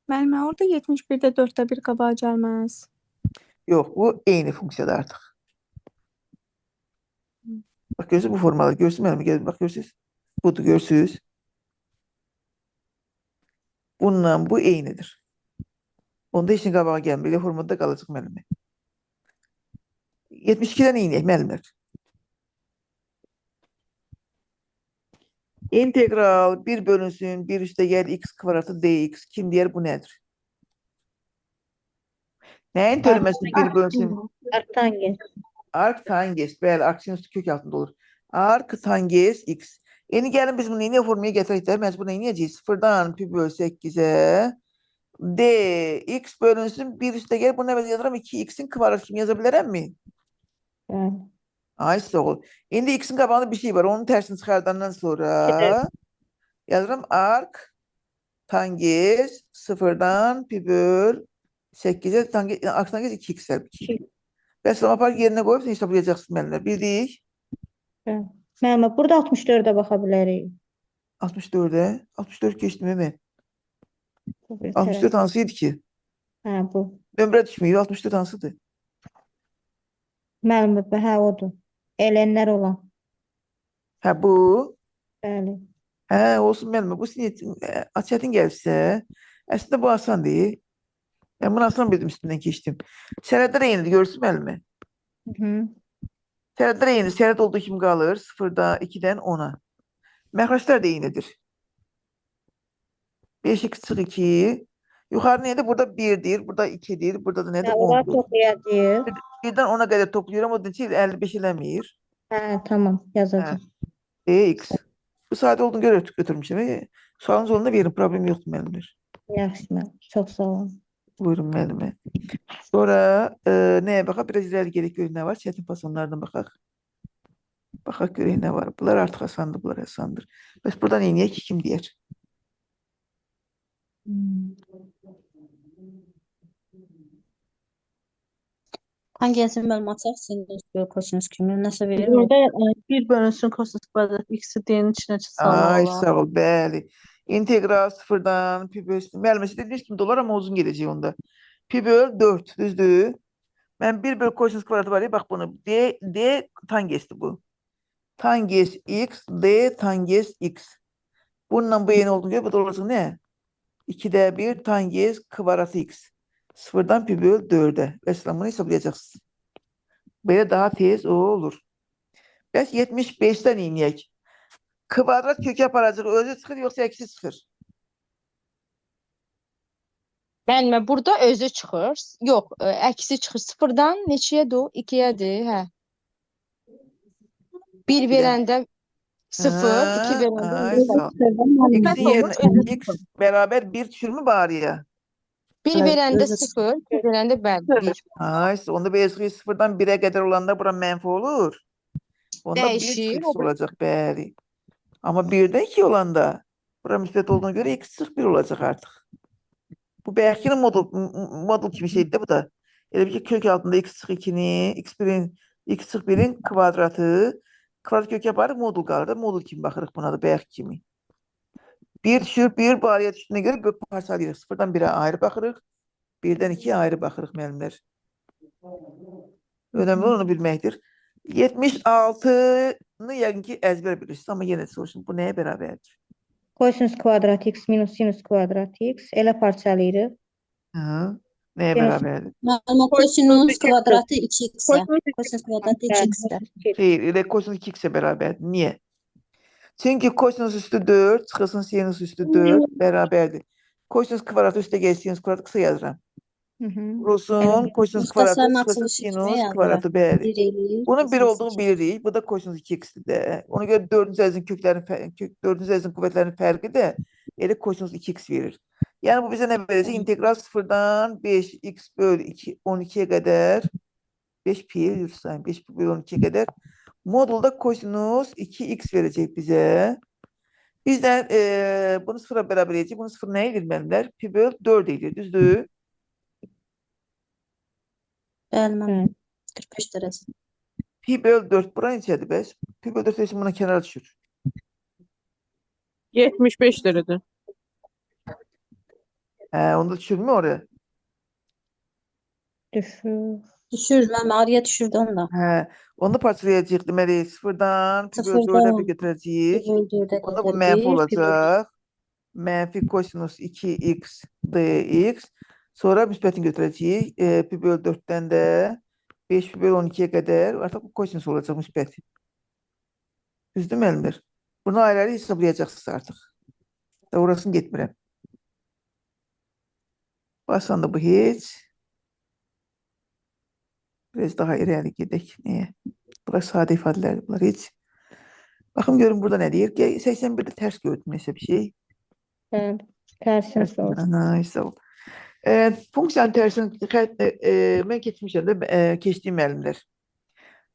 Müəllimə, orada 71-də 4-də 1 qabağa gəlməz. Yox, bu eyni funksiyada artıq. Bak görürsünüz bu formada. Görsün müəllimə gəlin. Bak görürsünüz. Budur görürsünüz. Bununla bu eynidir. Onda işin qabağa gəlmir. Belə formada qalacaq müəllimə. 72'den eyni müəllimlər. İntegral 1 bölünsün 1 üstə gəl x kvadratı dx. Kim deyər bu nədir? Nəyin törəməsi 1 bölünsün? Arctangens. Arctangens. Bəli, arcsinüs kök altında olur. Arctangens x. Yeni gəlin biz bunu yeni formaya gətirək də. Məcbur bunu yiyəcəyik. 0'dan pi bölü 8'e dx bölünsün 1 üstə gəl. Bunu nə yazıram? 2x'in kvadratı kimi yaza bilərəm mi? Bəli. Ay sağ ol. İndi x'in qabağında bir şey var. Onun tersini çıxardandan sonra yazıram arc tangens 0'dan pi böl 8'e arc tangens 2x əlb 2. Və sıralama park yerine qoyub hesablayacaqsın müəllimlər. Bildik. Bəli. Müəllimə, burada 64-ə baxa bilərik. 64'e. 64 geçtim hemen. Bu bir 64 tərəf. hansıydı ki? Hə, bu. Nömrə düşmüyor. 64 hansıdır? Müəllimə, hə, odur. Elənlər olan. Hə bu. Bəli. Hə olsun müəllimə. Bu sinir çətin gəlsə əslində bu asan deyil. Ben bunu asan bildim üstündən keçdim. Sənədlər eynidir. Görsün müəllimə. Hı. Sənədlər eynidir. Sənəd olduğu kimi qalır. 0'da 2'dən 10'a. Məxrəclər də eynidir. 5x çıx 2. Yuxarı neydi? Burada 1'dir. Burada 2'dir. Burada da nədir? Hə, ora 10'dur. toplayacağıq. 1'dən 10'a qədər toplayıram. O da 55 eləmir. Hə, tamam, yazacağım. X. Bu sadə olduğunu görə götürmüşəm. Sualınız olanda verin. Problem yoxdur müəllimlər. Yaxşı, müəllim. Çox sağ olun. Buyurun müəllimə. Sonra nəyə baxaq? Biraz irəli gedək görək nə var. Çətin fasonlardan baxaq. Baxaq görək nə var. Bunlar artıq asandır. Bunlar asandır. Bəs buradan eyniyək ki, kim deyər? Hangi məlumat sinus kosinus kimi nəsə verir? Burada 1 bölünsün kosinus kvadrat x'i d'nin içinə Ay salmaq sağ ol. Bəli. İntegral 0'dan pi böl. Müəlliməsi dediğiniz kimi dolar ama uzun gələcək onda. Pi böl 4. Düzdür? Mən 1 böl kosinus kvadratı var ya. Bax bunu. D tangesdir bu. Tanges x. D tanges x. Bununla bu yeni olduğunu görə bu da olacaq nə? 2'də 1 tanges kvadratı x. 0'dan pi böl 4'e. Və bunu hesablayacaqsınız. Belə daha tez o olur. Bəs 75'dən inəyək. Kvadrat kökə aparacaq. Özü çıxır yoxsa əksi çıxır? Müəllimə, burada özü çıxır. Yox, əksi çıxır. 0'dan neçəyədir? 2-yədir, hə. 1 verəndə 0, 2 verəndə Ay sağ ol. X'in yerine x beraber 1 düşür mü bari ya? 1 verəndə 0, 2 verəndə bəli 1. Ay, onda BSG 0'dan 1'e kadar olanda bura mənfi olur. Onda 1 Dəyişir, x olacaq, bəli. Amma 1'də 2 olanda bura müsbət olduğuna görə x çıx 1 olacaq artıq. Bu bəlkinin modul kimi şeydir də bu da. Elə bir ki kök altında x çıx 2'ni, x çıx 1'in kvadratı, kvadrat kök yaparıq, modul qalır da, modul kimi baxırıq buna da bəlk kimi. 1 düşür, 1 bariyə düşdüyünə görə bir parçalayırıq. 0'dan 1'e ayrı baxırıq, 1'dən 2'ye ayrı baxırıq müəllimlər. Önemli onu bilməkdir. 76 yəqin ki əzbər bilirsiniz, amma yenə də soruşun, bu nəyə bərabərdir? Kosinus kvadrat x minus sinus kvadrat x. Elə parçalayırıq. Nəyə Sinus bərabərdir? Müəllimə kosinus kvadratı 2x-ə. Kosinus kvadratı 2x-də. Xeyr, elə kosinus 2x-ə bərabərdir. Niyə? Çünki kosinus üstü 4 çıxılsın sinus üstü 4 bərabərdir. Kosinus kvadratı üstə gəl sinus kvadratı qısa yazıram. Vurulsun kosinus kvadratı Müstəsəl çıxılsın açılışı kimi sinus yazıram. kvadratı bəli. 1 eləyir. Bunun 1 kosinus olduğunu 2. bilirik. Bu da kosinus 2x-dir də. Ona görə 4-cü əzin köklərin 4-cü əzin qüvvətlərinin fərqi də elə kosinus 2x verir. Yəni bu bizə nə verəcək? İntegral 0-dan 5x bölü 12-yə qədər 5 pi 5 pi bölü 12-yə qədər modulda kosinus 2x verəcək bizə. Bizdən bunu 0-a bərabər edəcək. Bunu 0 nə edir müəllimlər? Pi bölü 4 edir. Düzdür? Bəli, müəllim. 45 dərəcə. Pi bölü 4 bura neçədir bəs? Pi bölü 4 buna kənara düşür. 75 dərəcə. Onda düşürmü oraya? Düşür. Düşür, müəllim, araya düşürdü onda. Onu parçalayacaq. Deməli 0-dan pi bölü 4-ə bir götürəcəyik. Pi bölü 4-ə Onda bu mənfi olacaq. Mənfi kosinus 2x dx. Sonra müsbətini götürəcəyik. Pi bölü 4-dən də 5 pi bölü 12-yə qədər artıq bu kosinus olacaq müsbət. Düzdür müəllimlər? Bunu ayrı-ayrı hesablayacaqsınız artıq. Da orasını getmirəm. Basan da bu heç. Biraz daha irəli gedək. Niyə? Bunlar sadə ifadələrdir. Bunlar heç. Baxın görün burada nə deyir? 81-də tərs gördüm nəsə bir şey. Tərsini sor. Sağ ol. Funksiyanın tərsini mən keçmişəm də keçdiyim müəllimlər.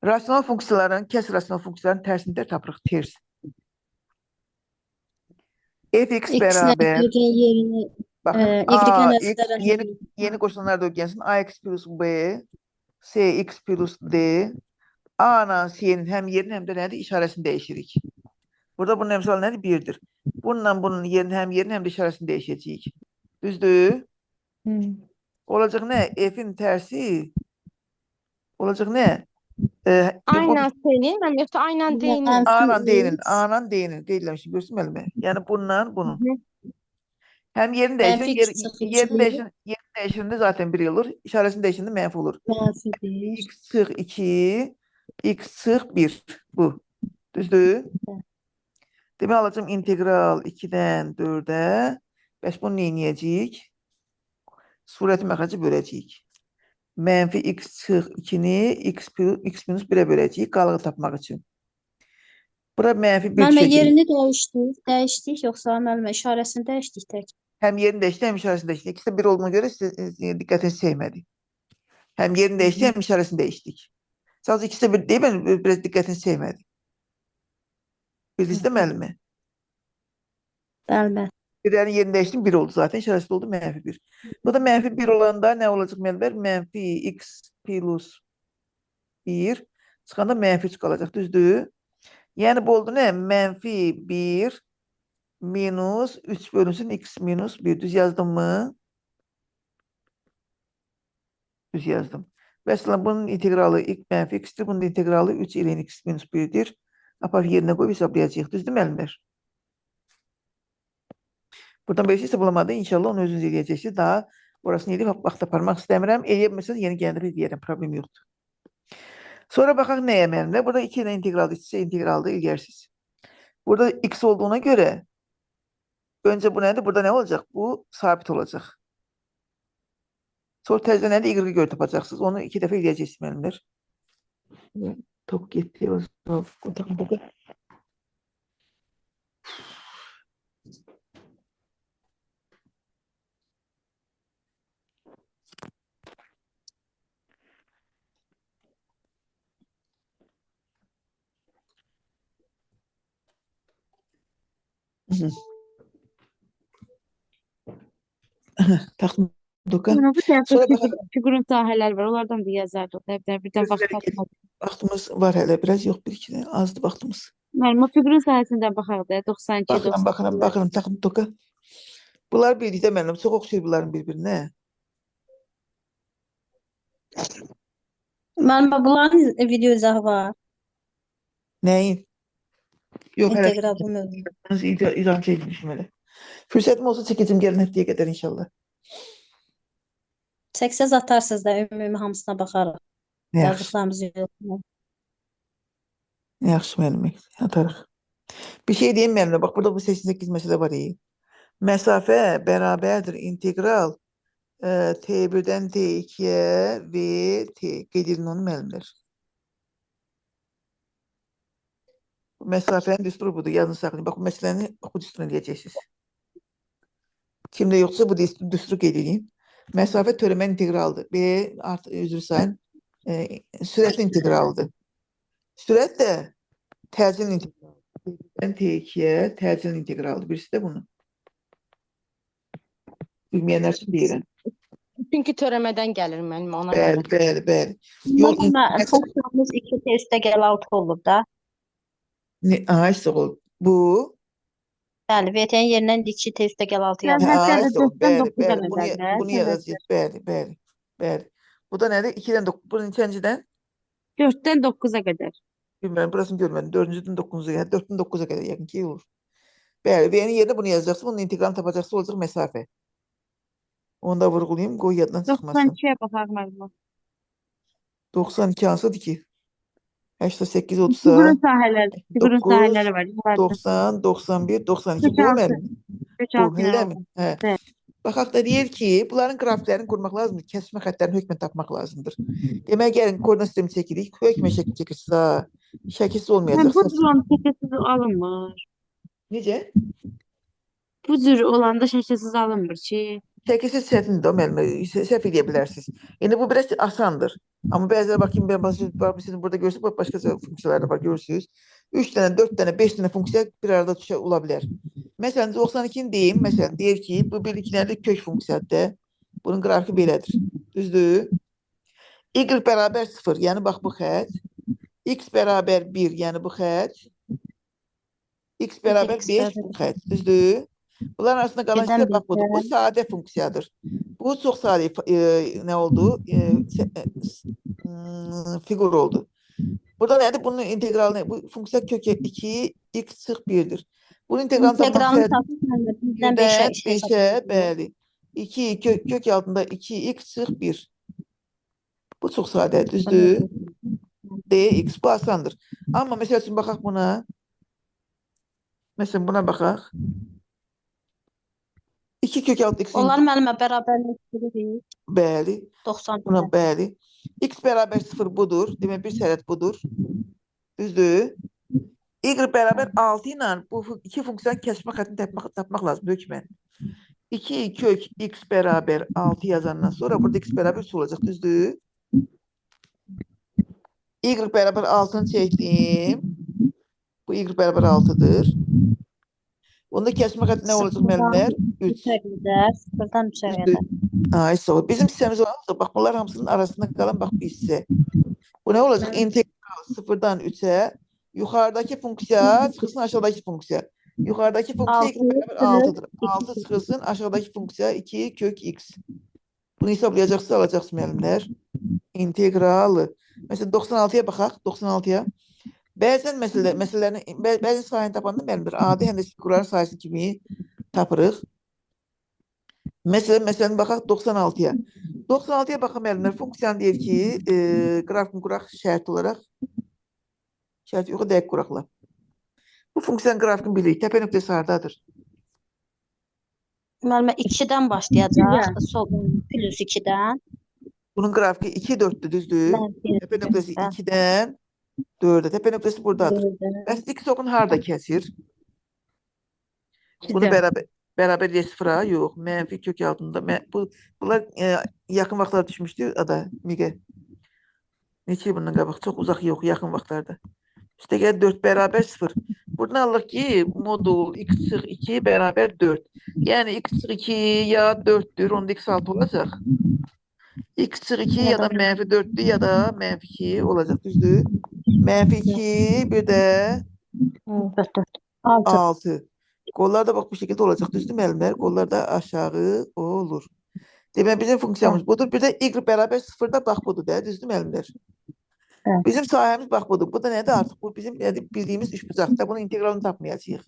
Rasional funksiyaların, kəsr rasional funksiyaların tərsini də tapırıq. Ters. Fx bərabər. X-in yerini Baxın, yeni qoşulanlar da öyrənsin. Ax plus b, cx plus d. A-la c-nin həm yerini, həm də nədir? İşarəsini dəyişirik. Burada bunun əmsalı nədir? 1-dir. Bununla bunun yerini, həm də işarəsini dəyişəcəyik. Düzdür? Olacaq nə? F-in tərsi olacaq nə? Aynen senin, hem yoxsa aynen deyinin. A-la d-nin. Qeyd eləmişim. Görsün müəllimə. Yəni bununla bunun. Həm yerini dəyişəndə zaten 1 olur. İşarəsini dəyişəndə mənfi olur. X çıx 2, x çıx 1. Bu. Düzdür? Demək alacağım integral 2-dən 4-ə. Bəs bunu neynəyəcəyik? Surəti məxrəci böləcəyik. Mənfi x çıx 2-ni x minus 1-ə böləcəyik qalığı tapmaq üçün. Bura mənfi 1 Müəllimə, çəkilir. yerini dəyişdik, yoxsa müəllimə işarəsini dəyişdik tək? Həm yerini dəyişdik, həm işarəsini dəyişdik. İkisi də 1 olduğuna görə diqqətinizi çəkmədi. Həm yerini dəyişdik, həm işarəsini dəyişdik. Sadəcə ikisi də 1 deyib, biraz diqqətinizi çəkmədi. Bildiniz də müəllimə? Bəli. Birlərin yerini dəyişdim, 1 oldu zaten. İşarəsi oldu mənfi 1. Bu da mənfi 1 olanda nə olacaq müəllimlər? Mənfi x plus 1 çıxanda mənfi 3 qalacaq. Düzdür? Yəni bu oldu nə? Mənfi 1 minus 3 bölünsün x minus 1. Düz yazdım mı? Düz yazdım. Mesela bunun integralı mənfi x'dir. Bunun integralı 3 ilə x minus 1'dir. Apar yerinə qoyub hesablayacağıq. Düzdür müəllimlər? Buradan belə şey hesablamadı. İnşallah onu özünüz eləyəcəksiniz. Daha orasını eləyib vaxt aparmaq istəmirəm. Eləyəməsəniz yeni gəlir eləyərəm. Problem yoxdur. Sonra baxaq nəyə müəllimlər? Burada 2 ilə integraldır. İçsə integraldır. Eləyərsiniz. Burada x olduğuna görə öncə bu nədir? Burada nə olacaq? Bu sabit olacaq. Sonra təzədən nədir? Y-i görə tapacaqsınız. Onu 2 dəfə eləyəcəksiniz müəllimlər. Tok getdi. Taxtım doka. Bu Sonra tərəfdə fiqurun sahələr var. Onlardan da yazardı. Birdən baxaq. Vaxtımız var hələ biraz. Yox, bir-iki azdır vaxtımız. Müəllim, o fiqurun sahəsindən baxaq da. 92, 90. Baxıram. Taxtım doka. Bunlar birlikdə müəllim. Çox oxşayır bunların bir-birinə. Müəllimə, bunların video izahı var. Nəyin? Yox, hələ İntegral bu mövzu. İran çəkmişim elə. Fürsətim olsa çəkəcəm gəlin həftəyə qədər inşallah. Çəksəz atarsınız da ümumi hamısına baxarıq. Yaxşı, Yazdıqlarımızı yoxlayaq. yaxşı müəllimə, atarıq. Bir şey deyim müəllimə, bax burada bu 88 məsələ var. Məsafə bərabərdir integral T1-dən T2-yə və T. Qeyd edin onu müəllimlər. Məsafənin düsturu budur, yazın saxlayın. Bax bu məsələni bu düsturunu eləyəcəksiniz. Kimdə yoxsa bu düsturu qeyd edin. Məsafə törəmə integraldır. B artıq üzr sayın. Sürət integraldır. Sürət də təcil integraldır. T1-dən T2-yə təcil integraldır. Birisi də bunu. Bilməyənlər üçün deyirəm. Çünki törəmədən gəlir müəllimə ona Bəli, görə. bəli, bəli. Yox, Müəllimə, funksiyamız 2t üstə gəl 6 olub da. işte o. Bu Bəli, VT-nin yerinə 2t üstə gəl 6 yazılır. Əlbəttə, işte o. dörddən Bəli, dokuz bəli. eləmək Bunu lazım. yazacağız. Bəli, bəli, bəli. Bu da nədir? 2-dən 9. Bu neçəncidən? 4-dən 9-a qədər. Bilmirəm, burasını görmədim. 4-cüdən 9-a qədər, 4-dən 9-a qədər yəqin ki olur. Bəli, V-nin yerinə bunu yazacaqsın. Bunun integralını tapacaqsın, olacaq məsafə. Onu da vurğulayayım, qoy yaddan çıxmasın. 92-yə baxaq müəllimə. 92 hansıdır ki? 88, Figurun 30, sahələri, figurun 9, sahələri var. Yuxarıda. 90, 91, 92. Bu 46. müəllim. Bu, 46 ilə eləmi? oldu. Hə. Bəli. Baxaq da deyir ki, bunların qrafiklərini qurmaq lazımdır, kəsmə xəttlərini hökmən tapmaq lazımdır. Demək, gəlin koordinat sistemi çəkirik, hökmən şəkil çəkirsə, şəkilsiz Hə, olmayacaq. bu cür olanda şəkilsiz alınmır. Necə? Bu cür olanda şəkilsiz alınmır ki. Şəkilsiz çətindir o müəllimə, səhv edə bilərsiniz. Yəni bu biraz asandır. Amma bəziləri bakayım, sizin burada görürsünüz, başqa funksiyalar da var, görürsünüz. 3 dənə, 4 dənə, 5 dənə funksiya bir arada düşə ola bilər. Məsələn, 92-ni deyim, məsələn, deyir ki, bu birliklərdə kök funksiyadır. Bunun qrafiki belədir. Düzdür? Y bərabər 0, yəni bax bu xət. X bərabər 1, yəni bu xət. X bərabər 5, bu xət. Düzdür? Bunların arasında qalan isə bax budur. Bu sadə funksiyadır. Bu çox sadə nə oldu? Figur oldu. Burada nədir? Bunun integralını, bu funksiya kök 2, x çıx 1'dir. Bunun integralını tapmaq Bizdən 5'ə, bəli. 2 kök altında 2x çıx 1. Bu çox sadə, düzdür? dx bu asandır. Amma məsəl üçün baxaq buna. Məsələn buna baxaq. 2 kök altı x. Onlar müəllimə bərabərlikdir. Bəli. 90. Buna bəli. X bərabər 0 budur. Demək bir sərət budur. Düzdür? Y bərabər 6 ilə bu iki funksiyanın kəsmə xəttini tapmaq lazım hökmən. 2 kök x bərabər 6 yazandan sonra burada x bərabər 3 olacaq. Düzdür? Y bərabər 6'ını çəkdim. Bu y bərabər 6'dır. Onda kəsmə xətti nə olacaq müəllimlər? 3. Sıfırdan 3'ə qədər. Ay sağ ol. Bizim hissəmiz olacaq. Bax bunlar hamısının arasında qalan bax bu hissə. Bu nə olacaq? İntegral 0'dan 3'ə. Yuxarıdakı funksiya çıxsın aşağıdakı funksiya. Yuxarıdakı funksiya x bərabər 6'dır. 6 çıxılsın aşağıdakı funksiya 2 kök x. Bunu hesablayacaqsınız, alacaqsınız müəllimlər. İntegralı. Məsələn 96'ya baxaq. 96'ya. Bəzən məsələlərini, bəzən sayını tapanda müəllimlər adi həm də figurların sayısı kimi tapırıq. Məsələn baxaq 96'ya. 96'ya baxaq müəllimlər. Funksiyanı deyir ki, qrafikini quraq şərt olaraq. Şərt yox, dəqiq quraqla. Bu funksiyanın qrafikini bilirik. Təpə nöqtəsi hardadır? Müəllimə 2-dən başlayacaq. Sol plus 2-dən. Bunun qrafiki 2, 4'dür, düzdür? Təpə nöqtəsi 2'dən 4'ə. Təpə nöqtəsi buradadır. Bəs dik sokun harda kəsir? Bunu bərabər sıfıra, yox, mənfi kök altında. Bunlar yaxın vaxtlarda düşmüşdü, ada, Migə. Neçə bundan qabaq? Çox uzaq yox, yaxın vaxtlarda. İşte gəl 4 bərabər 0. Buradan alırıq ki, modul x çıx 2 bərabər 4. Yəni x çıx 2 ya 4'dür, onda x 6 olacaq. X çıx 2 ya da mənfi 4'dür ya da mənfi 2 olacaq, düzdür? Mənfi 2 bir də 6. Qollar da bax bu şəkildə olacaq, düzdür müəllimlər? Qollar da aşağı olur. Demək bizim funksiyamız budur. Bir də y bərabər 0'da bax budur da, düzdür müəllimlər? Evet. Bizim sahəmiz bax budur. Bu da nədir artıq? Bu bizim bildiyimiz üçbucaqda. Bunun integralını tapmayacağıq.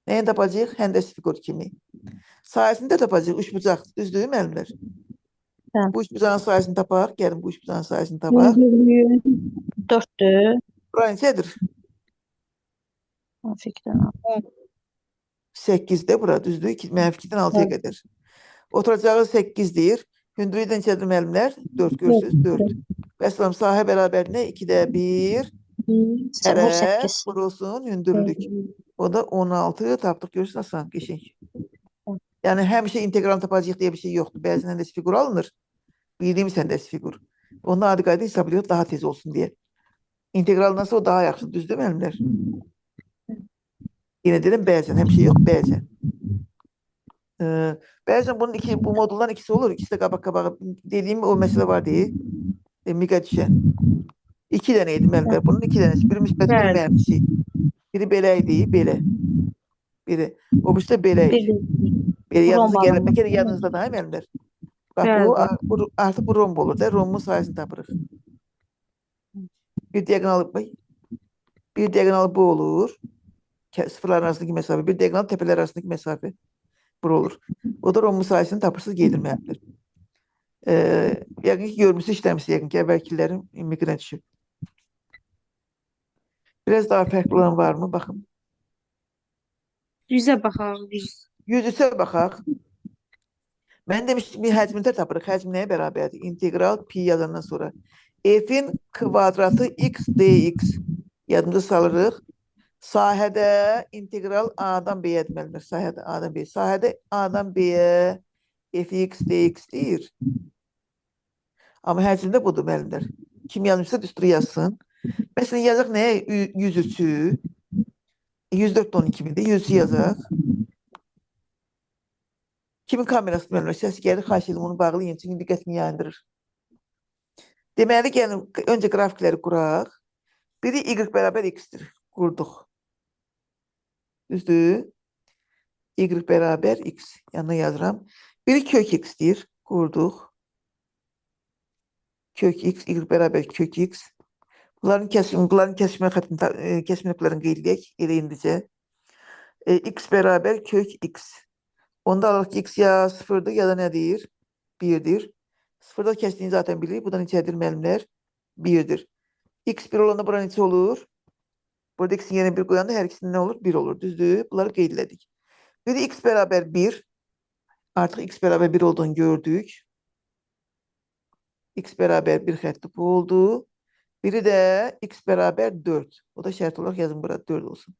Nəyi tapacağıq? Həndəs fiqur kimi. Sayəsində tapacağıq üçbucaq. Düzdür müəllimlər? Evet. Bu üçbucağın sayəsini tapar. Gəlin bu üçbucağın sayəsini tapaq. 4'tü. Bura neçədir? Fikrin 8-də bura düzdür. -2-dən 6-ya qədər. Oturacağı 8-dir. Hündürlüyü neçədir müəllimlər? 4 görürsünüz? 4. Bəsləm sahə bərabər nə? 2-də 1 tərəf 8. vurulsun hündürlük. O da 16 tapdıq. Görürsünüz asan, qəşəng. Yəni həmişə integral tapacağıq deyə bir şey yoxdur. Bəzən həndəs fiqur alınır. Bildiyimiz həndəs fiqur. Onu adi qayda hesablayıb daha tez olsun deyə. İntegraldan sonra o daha yaxşı. Düzdür müəllimlər? Yenə deyirəm bəzən, həmişə yox, bəzən. Bəzən bunun bu moduldan ikisi olur. İkisi də qabaq-qabağa. Dediyim o məsələ var deyil. Miqa düşən. 2 dənə idi müəllimlər. Bunun 2 dənəsi. Biri müsbət, biri mənfisi. Biri belə idi, belə. Biri. O birisi də belə idi. Belə yadınıza gələn. Bir kere yadınızda da müəllimlər. Bax bu artıq bu romb olur da. Rombun sayəsini tapırıq. Bir diagonalı bu olur. Sıfırlar arasındaki məsafə. Bir diagonal təpələr arasındaki məsafə. Bu olur. O da rombun sayəsini tapırsınız gedilməyədir. Yəqin ki, görmüsünüz, işləmişsiniz yəqin ki, əvvəlkilərin immiqrant düşüb. Biraz daha fərqli olan var mı? Baxın. 100'e baxaq. 100-ə baxaq. Mən demişdim, bir həcmində tapırıq. Həcm nəyə bərabərdir? İntegral pi yazandan sonra. F'in kvadratı x dx. Yadımıza salırıq. Sahədə integral A-dan B-yə deməlidir. Sahədə A-dan B. Sahədə A-dan B-yə fx dx deyir. Amma həcmdə budur müəllimlər. Kim yazmışsa düstur yazsın. Məsələn, yazaq nəyə? 103'ü. 104-12-dir. 100'ü yazaq. Kimin kamerası müəllimlər? Səs gəlir, xahiş edim onu bağlayın. Çünki diqqətini yayındırır. Deməli, gəlin, öncə qrafikləri quraq. Biri y bərabər x-dir. Qurduq. Düzdür? Y bərabər x. Yanına yazıram. Biri kök x-dir. Qurduq. Kök x, y bərabər kök x. Bunların kəsmə nöqtələrini qeyd edək. Elə indicə. X bərabər kök x. Onda alırıq ki, x ya 0'dır ya da nədir? 1'dir. 0'da kəsdiyini zaten bilirik. Bu da neçədir müəllimlər? 1'dir. X 1 olanda bura neçə olur? Burada x'in yerine 1 qoyanda hər ikisinin nə olur? 1 olur. Düzdür? Bunları qeyd elədik. Bir de x bərabər 1. Artıq x bərabər 1 olduğunu gördük. X bərabər 1 xətti bu oldu. Biri də x bərabər 4. O da şərt olaraq yazın burada 4 olsun.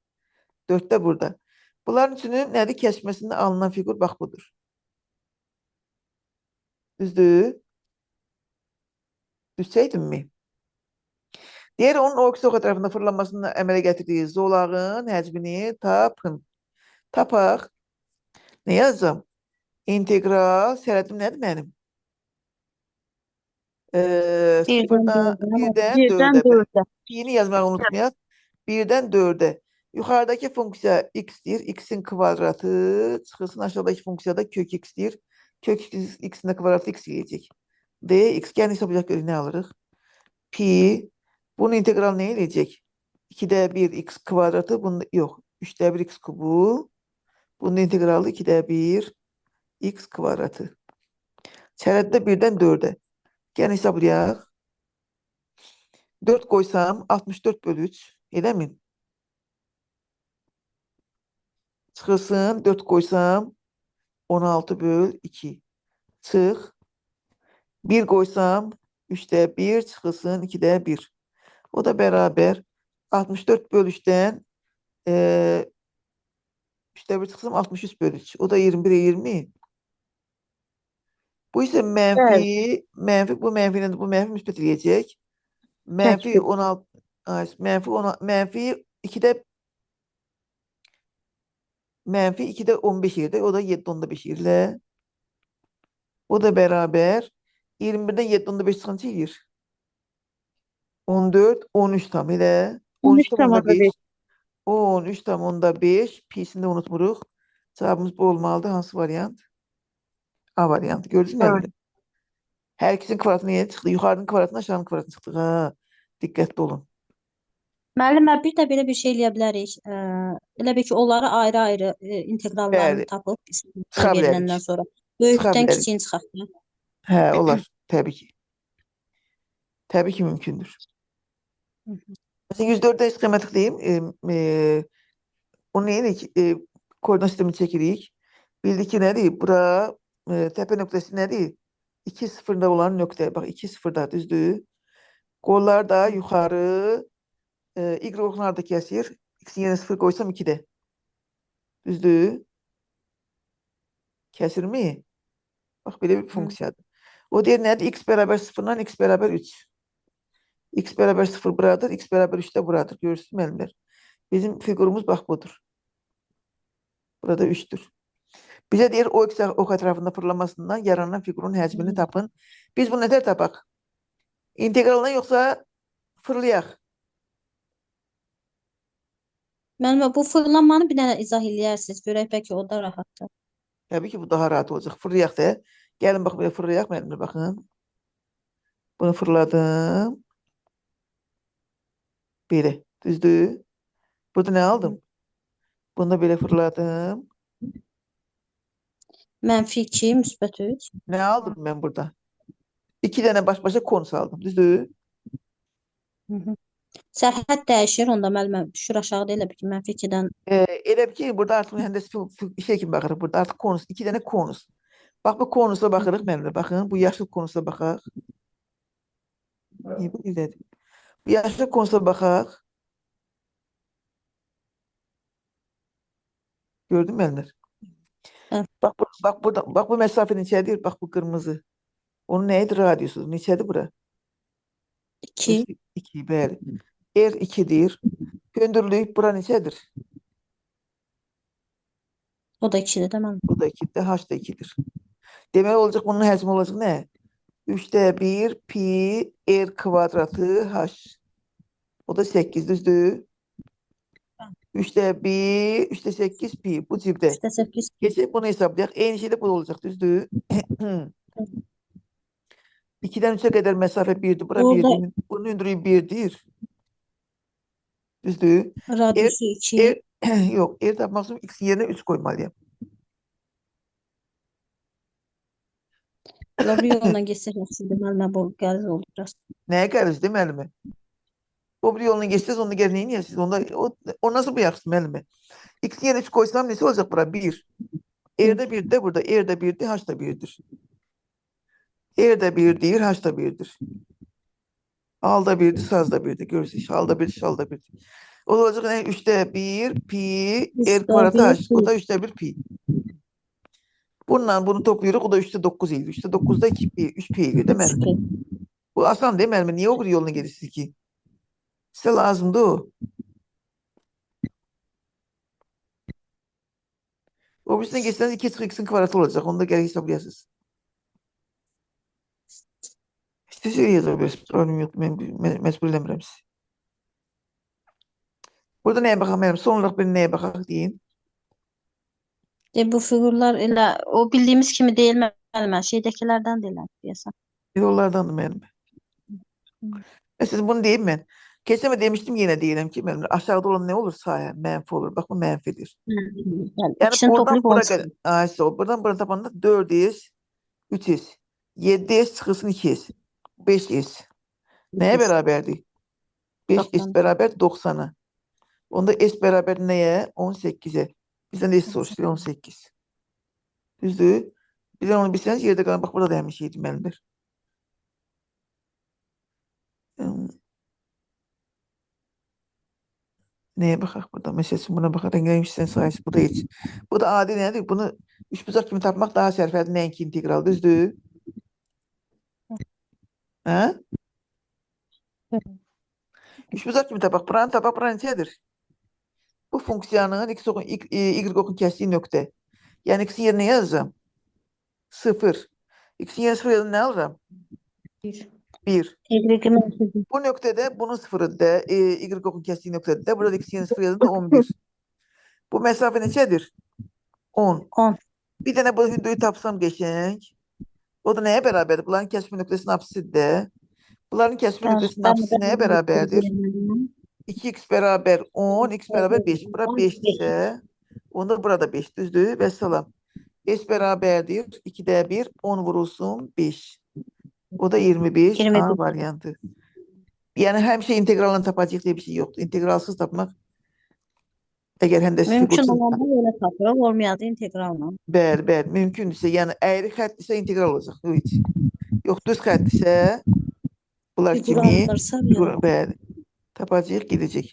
4 də burada. Bunların üçünün nədir? Kəsməsində alınan fiqur bax budur. Düzdür? Düzsəydim mi? Diğer onun o ikisi o tərəfində fırlanmasını əmələ gətirdiyi zolağın həcmini tapın. Tapaq. Ne yazacağım? İntegral sərhədim nədir mənim? Sıfırdan birdən 4'e. Yeni yazmayı unutmayaq. 1'den 4'e. Yukarıdaki funksiya x'dir. X'in kvadratı çıxılsın. Aşağıdaki funksiya da kök x'dir. Kök x'in də kvadratı x yiyəcək. Dx. Gəlin hesablayaq görək nə alırıq? Pi. Bunun integral nə eləyəcək? 2'də 1 x kvadratı. Yox. 3'də 1 x kubu. Bunun integralı 2'də 1 x kvadratı. Sərhəddə 1'dən 4'e. Gəlin hesablayaq. 4 qoysam 64 bölü 3. Elə mi? Çıxılsın 4 qoysam 16 böl 2. Çıx. 1 qoysam 3'də 1 çıxılsın 2'də 1. O da bərabər 64 böl 3'dən 3'də 1 çıxılsın 63 böl 3. O da 21'e 20. Bu isə mənfi, bu mənfi ilə bu mənfi müsbət eləyəcək. Mənfi 16, mənfi 2'də 15 yerdə, o da 7/5 yerlə. O da bərabər 21'dən 7/5 çıxınca eləyir. 14, 13 tam elə. 13/5. 13/5. Pi'sini də unutmuruq. Cavabımız bu olmalıdır. Hansı variant? A variantı. Gördünüz mü? Hər ikisinin kvadratını yeni çıxdı. Yuxarının kvadratını, aşağının kvadratını çıxdı. Diqqətli olun. Müəllimə, bir də belə bir şey eləyə bilərik. Elə bil ki, onları ayrı-ayrı inteqrallarını Bəli, tapıb çıxa veriləndən bilərik. sonra Çıxa böyükdən bilərik. kiçiyin çıxaq. Hə, olar. Təbii ki. Təbii ki, mümkündür. Mesela 104'e iskametlik diyeyim. Onu neyirik? Koordinat sistemi çekirik. Bildik ki ne değil? Bura tepe noktası ne değil? 2-0'da olan nokta. Bak 2-0'da düzdür. Kollar da yukarı. Y oklar da kesir. X'in yerine 0 koysam 2'de. Düzdür. Kesir mi? Bak böyle bir fonksiyadır. O diğer nedir? X beraber 0'dan X beraber 3. X beraber 0 buradır. X beraber 3 de buradır. Görürsünüz müəllimlər. Bizim figurumuz bak budur. Burada 3'tür. Bize diğer ok etrafında fırlamasından yaranan figurun həcmini tapın. Biz bunu nətər tapaq? İntegraldan yoksa fırlayaq. Müəllimə, bu fırlanmanı bir dənə izah eləyərsiniz. Görək bəlkə o da rahatdır. Təbii ki bu daha rahat olacaq. Fırlayaq da. Gəlin bax belə fırlayaq müəllimlər baxın. Bunu fırladım. Belə. Düzdür. Burada ne aldım? Bunu da belə fırladım. -2, -3. Ne aldım ben burada? 2 tane baş başa konus aldım. Düzdür. Sərhəd dəyişir, onda müəllimə düşür aşağıda elə bil ki, -2-dən. Elə bir ki burada artık mühendis şey kimi baxırıq. Burada artık konus. 2 tane konus. Bak bu konusa baxırıq müəllimlər. Baxın bu yaşlı konusa baxaq. İyi bu izlədim. Bu yaşlı konusa baxaq. Gördün mü müəllimlər? Evet. Bak bu mesafenin içeridir. Bak bu kırmızı. Onun neydi radyosu? Neçədir bura? 2. 2 bəli. R 2'dir. Döndürülüb bura neçədir? O da 2-dir də müəllimə. Bu da 2'dir. H da 2'dir. Demək olacaq bunun həcmi olacaq nə? 3'te 1 pi R kvadratı H. O da 8 düzdür. 3'te 1, 3'te 8 pi. Bu cibdə. 3-8. Geçip bunu hesaplayaq. Eyni şey de bu da olacaq düzdür. 2'den 3'e kadar mesafe 1'dir. Bura Orada 1'dir. Bunun hündürlüğü 1'dir. Düzdür. radyosu 2. Yok. R tapmaq üçün x yerine 3 koymalıyım. Ola bir yolla geçsək yaxşıdır müəllimə, bu qəliz oldu biraz. Neye gəliriz değil mi müəllimi? O bir yolunu geçseniz onu geri neyin yəsiniz? O nasıl bu yaxşı müəllimi? X yerine 3 koysam nesi olacak bura? 1. R'de 1 de burada. R'de 1'dir. H da 1'dir. R'de 1'dir. H da 1'dir. Al da 1'dir. Saz da 1'dir. Görürsünüz. Al da 1'dir. Şal da 1'dir. O da olacak ne? 3'te 1 pi R 3'te kvadratı 1 H. pi. O da 3'te 1 pi. Bununla bunu topluyoruz. O da 3'te 9 eğilir. 3'te 9'da 2 pi. 3 pi eğilir değil mi? 3 pi. Bu asan değil mi? Niye o bir yolunu gelirsiniz ki? Size lazımdı o. O birisine geçseniz 2 çıkı x'in kvadratı olacak. Onu da gerek hesaplayasınız. İşte şey yazabilirsiniz. Problem yok. Mesul eləmirəm sizi. Burada neye bakalım benim? Son olarak ben neye bakak diyeyim. Bu figurlar elə o bildiyimiz kimi deyil müəllimə, şeydəkilərdən deyilən deyəsən. Yollardan benim. Mesela bunu diyeyim ben. Keseme demiştim yine diyelim ki benim aşağıda olan ne olur? Sağa menfi olur. Bak bu menfidir. Yəni Yani ikisini buradan toplayıb buraya onu kadar. Buradan buraya tapanda 4s, 3s, 7s çıkılsın 2s, 5s. Neye beraberdi? 5s 90. beraber 90'a. Onda s beraber neye? 18'e. Bizden de s soruşturuyor 18. Düzdür. Bir de onu bilseniz yerde kalan bak burada da hemiş şeydi benimdir. Neye bakak burada? Mesela buna bakak. Rengilemişsen sayısı. Bu da hiç. Bu da adi nedir? Bunu üçbucaq kimi tapmaq daha sərfəlidir. Nəinki integral. Düzdür. Hə? Üçbucaq kimi tapaq. Buranı tapaq. Buranı neçədir? Bu funksiyanın y okun kəsdiyi nöqtə. Yəni x-in yerinə yazacağım. 0. X-in yerinə 0 yazın nə alacağım? 1. 1. Y-i mənfidir. Bu nöqtədə bunun 0'ıdır. Y okun kəsdiyi nöqtədə. Burada x-in yerinə 0 yazın da 11. Bu məsafə neçədir? 10. 10. Bir dənə bu hündürlüyü tapsam geçək. O da nəyə bərabərdir? Bunların kəsmə nöqtəsinin apsisidir. Bunların kəsmə kütləsinin apsisi nəyə bərabərdir? 2x bərabər 10, x bərabər 5. Bura 5-dirsə, onda burada 5 düzdür. Və salam. S bərabərdir 2-də 1, 10 vurulsun 5. O da 25 A 25. variantı. Yəni həmişə integralını tapacaq deyə bir şey yoxdur. İntegralsız tapmaq əgər həndə Mümkün fiqursuz olanda elə tapırıq, olmayadı integralla. bəli, mümkündürsə, yəni əyri xətdirsə integral olacaq. Yox, düz xətdirsə bunlar kimi Figurallarsa yox. bəli, tapacağıq, gedəcək.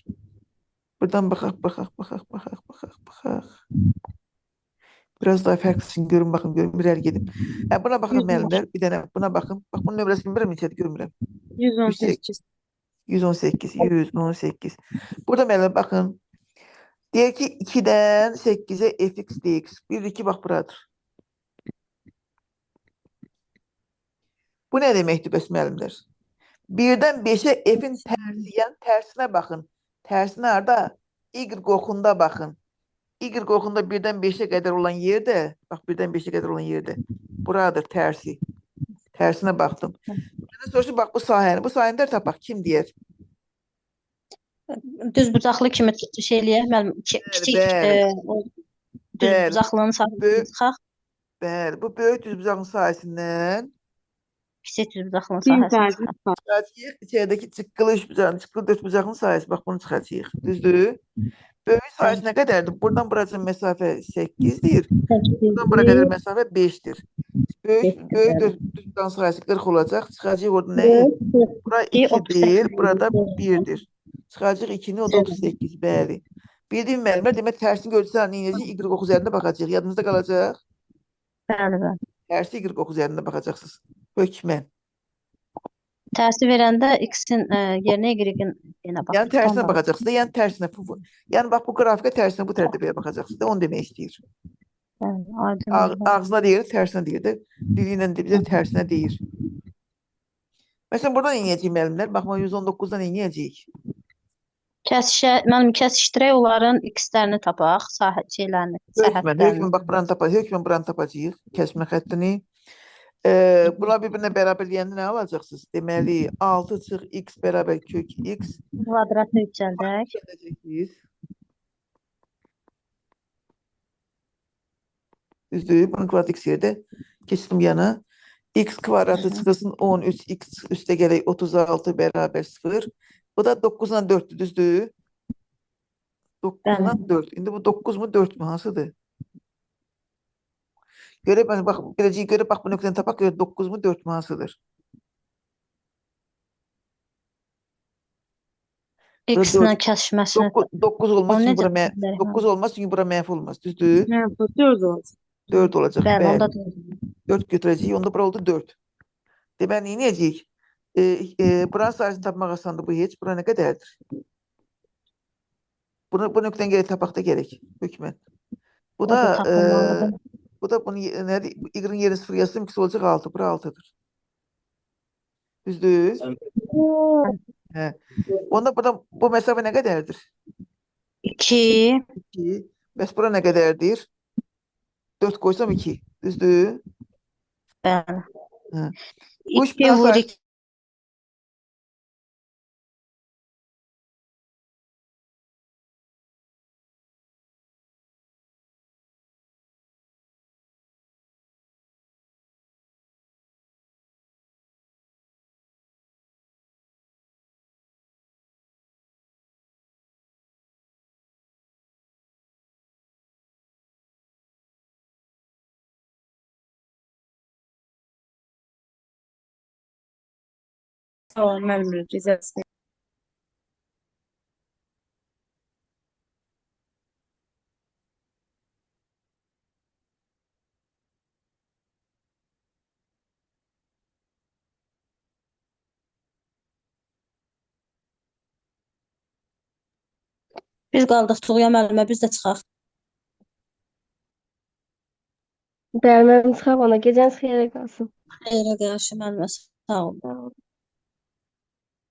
Buradan baxaq. Biraz daha fərqlisini görün, baxın, görün, bir ər gedim. Buna baxın müəllimlər, bir dənə buna baxın. Bax, bunun nömrəsini bilmirəm, neçədir, görmürəm. 118. 118. Burada müəllimlər, baxın. Deyək ki, 2-dən 8-ə fx dx. 1-2, bax, buradır. Bu nə deməkdir, bəs müəllimlər? 1-dən 5-ə f-in tərsi, yəni tərsinə baxın. Tərsi harada? Y qoxunda baxın. Y qoxunda 1-dən 5-ə qədər olan yerdə, bax, 1-dən 5-ə qədər olan yerdə. Buradır tərsi. Tərsinə baxdım. Mənə soruşun, bax, bu sahəni də tapaq, kim deyər? Düz bucaqlı kimi şey eləyək, müəllim, kiçik düz bucaqlının sahəsindən çıxaq. Bəli, bu böyük düz bucaqlının sahəsindən Kiçik düz bucaqlının sahəsindən çıxacaq. İçəridəki çıqqılı 3 bucaqlının, çıqqılı 4 bucaqlının sahəsi, bax, bunu çıxacaq. Düzdür? Böyük sahəsi nə qədərdir? Buradan buracın məsafə 8-dir. Buradan bura qədər məsafə 5-dir. Böyük 4 bucaqlının sahəsi 40 olacaq. Çıxacaq orada nəyi? Bura 2-dir, burada 1-dir. Çıxacaq 2-ni, o da 38, bəli. Bildiyim müəllimlər, demək, tərsini görsənə neynəcək? Y ox üzərində baxacaq. Yadınızda qalacaq? Bəli. Tərsi Y ox üzərində baxacaqsınız. Hökmən. Tərsi verəndə x-in yerinə y-in yenə baxacaq. Yəni tərsinə baxacaqsınız da, yəni tərsinə. Yəni bax, bu qrafikə tərsinə, bu tərtəbəyə baxacaqsınız da, onu demək istəyir. Ağzına deyir, tərsinə deyir də. Dili ilə bizə tərsinə deyir. Məsələn, buradan neynəyəcəyik müəllimlər? Baxma, 119-dan neynəyəcəyik? Müəllim, kəsişdirək onların x-lərini tapaq, şeylərini, səhətlərini. Hökmən, bax, buranı tapacaq, hökmən buranı tapacaq, kəsmə xəttini. Bunlar bir-birinə bərabər deyəndə nə alacaqsınız? Deməli, 6 çıx x bərabər kök x. Kvadratını yüksəldək. Düzdür, bunun kvadrat x yerdə keçdim yana. X kvadratı çıxılsın 13, x üstə gələk 36 bərabər 0. Bu da 9-dan 4-dür, düzdür? 9-dan 4. İndi bu 9 mu, 4 mü? Hansıdır? Görə, bax, biləcəyik görə, bax, bu nöqtəni tapaq, görə 9 mu, 4 mü? Hansıdır? X-lə kəsişməsini. 9 olmaz, çünki bura mənfi olmaz, düzdür? 4 olacaq. 4 olacaq, bəli. Onda 4 götürəcəyik, onda bura oldu 4. Deməli, neynəyəcəyik? Buranın sayısını tapmaq asandır, bu heç. Bura nə qədərdir? Bu nöqtəni gələk tapaq da gerək, hökmən. Bu da bunun y-in yerini 0 yazsın, x olacaq 6, bura 6'dır. Düzdür? Onda bu məsafə nə qədərdir? 2. Bəs bura nə qədərdir? 4 qoysam 2, düzdür? Bəli. 2 vur 2. Tamam, müəllim, rica edirəm. Biz qaldıq Tuğya müəllimə, biz də çıxaq. Bəli, çıxaq ona. Gecəniz xeyrə qalsın. Xeyrə qarşı müəllimə, sağ olun.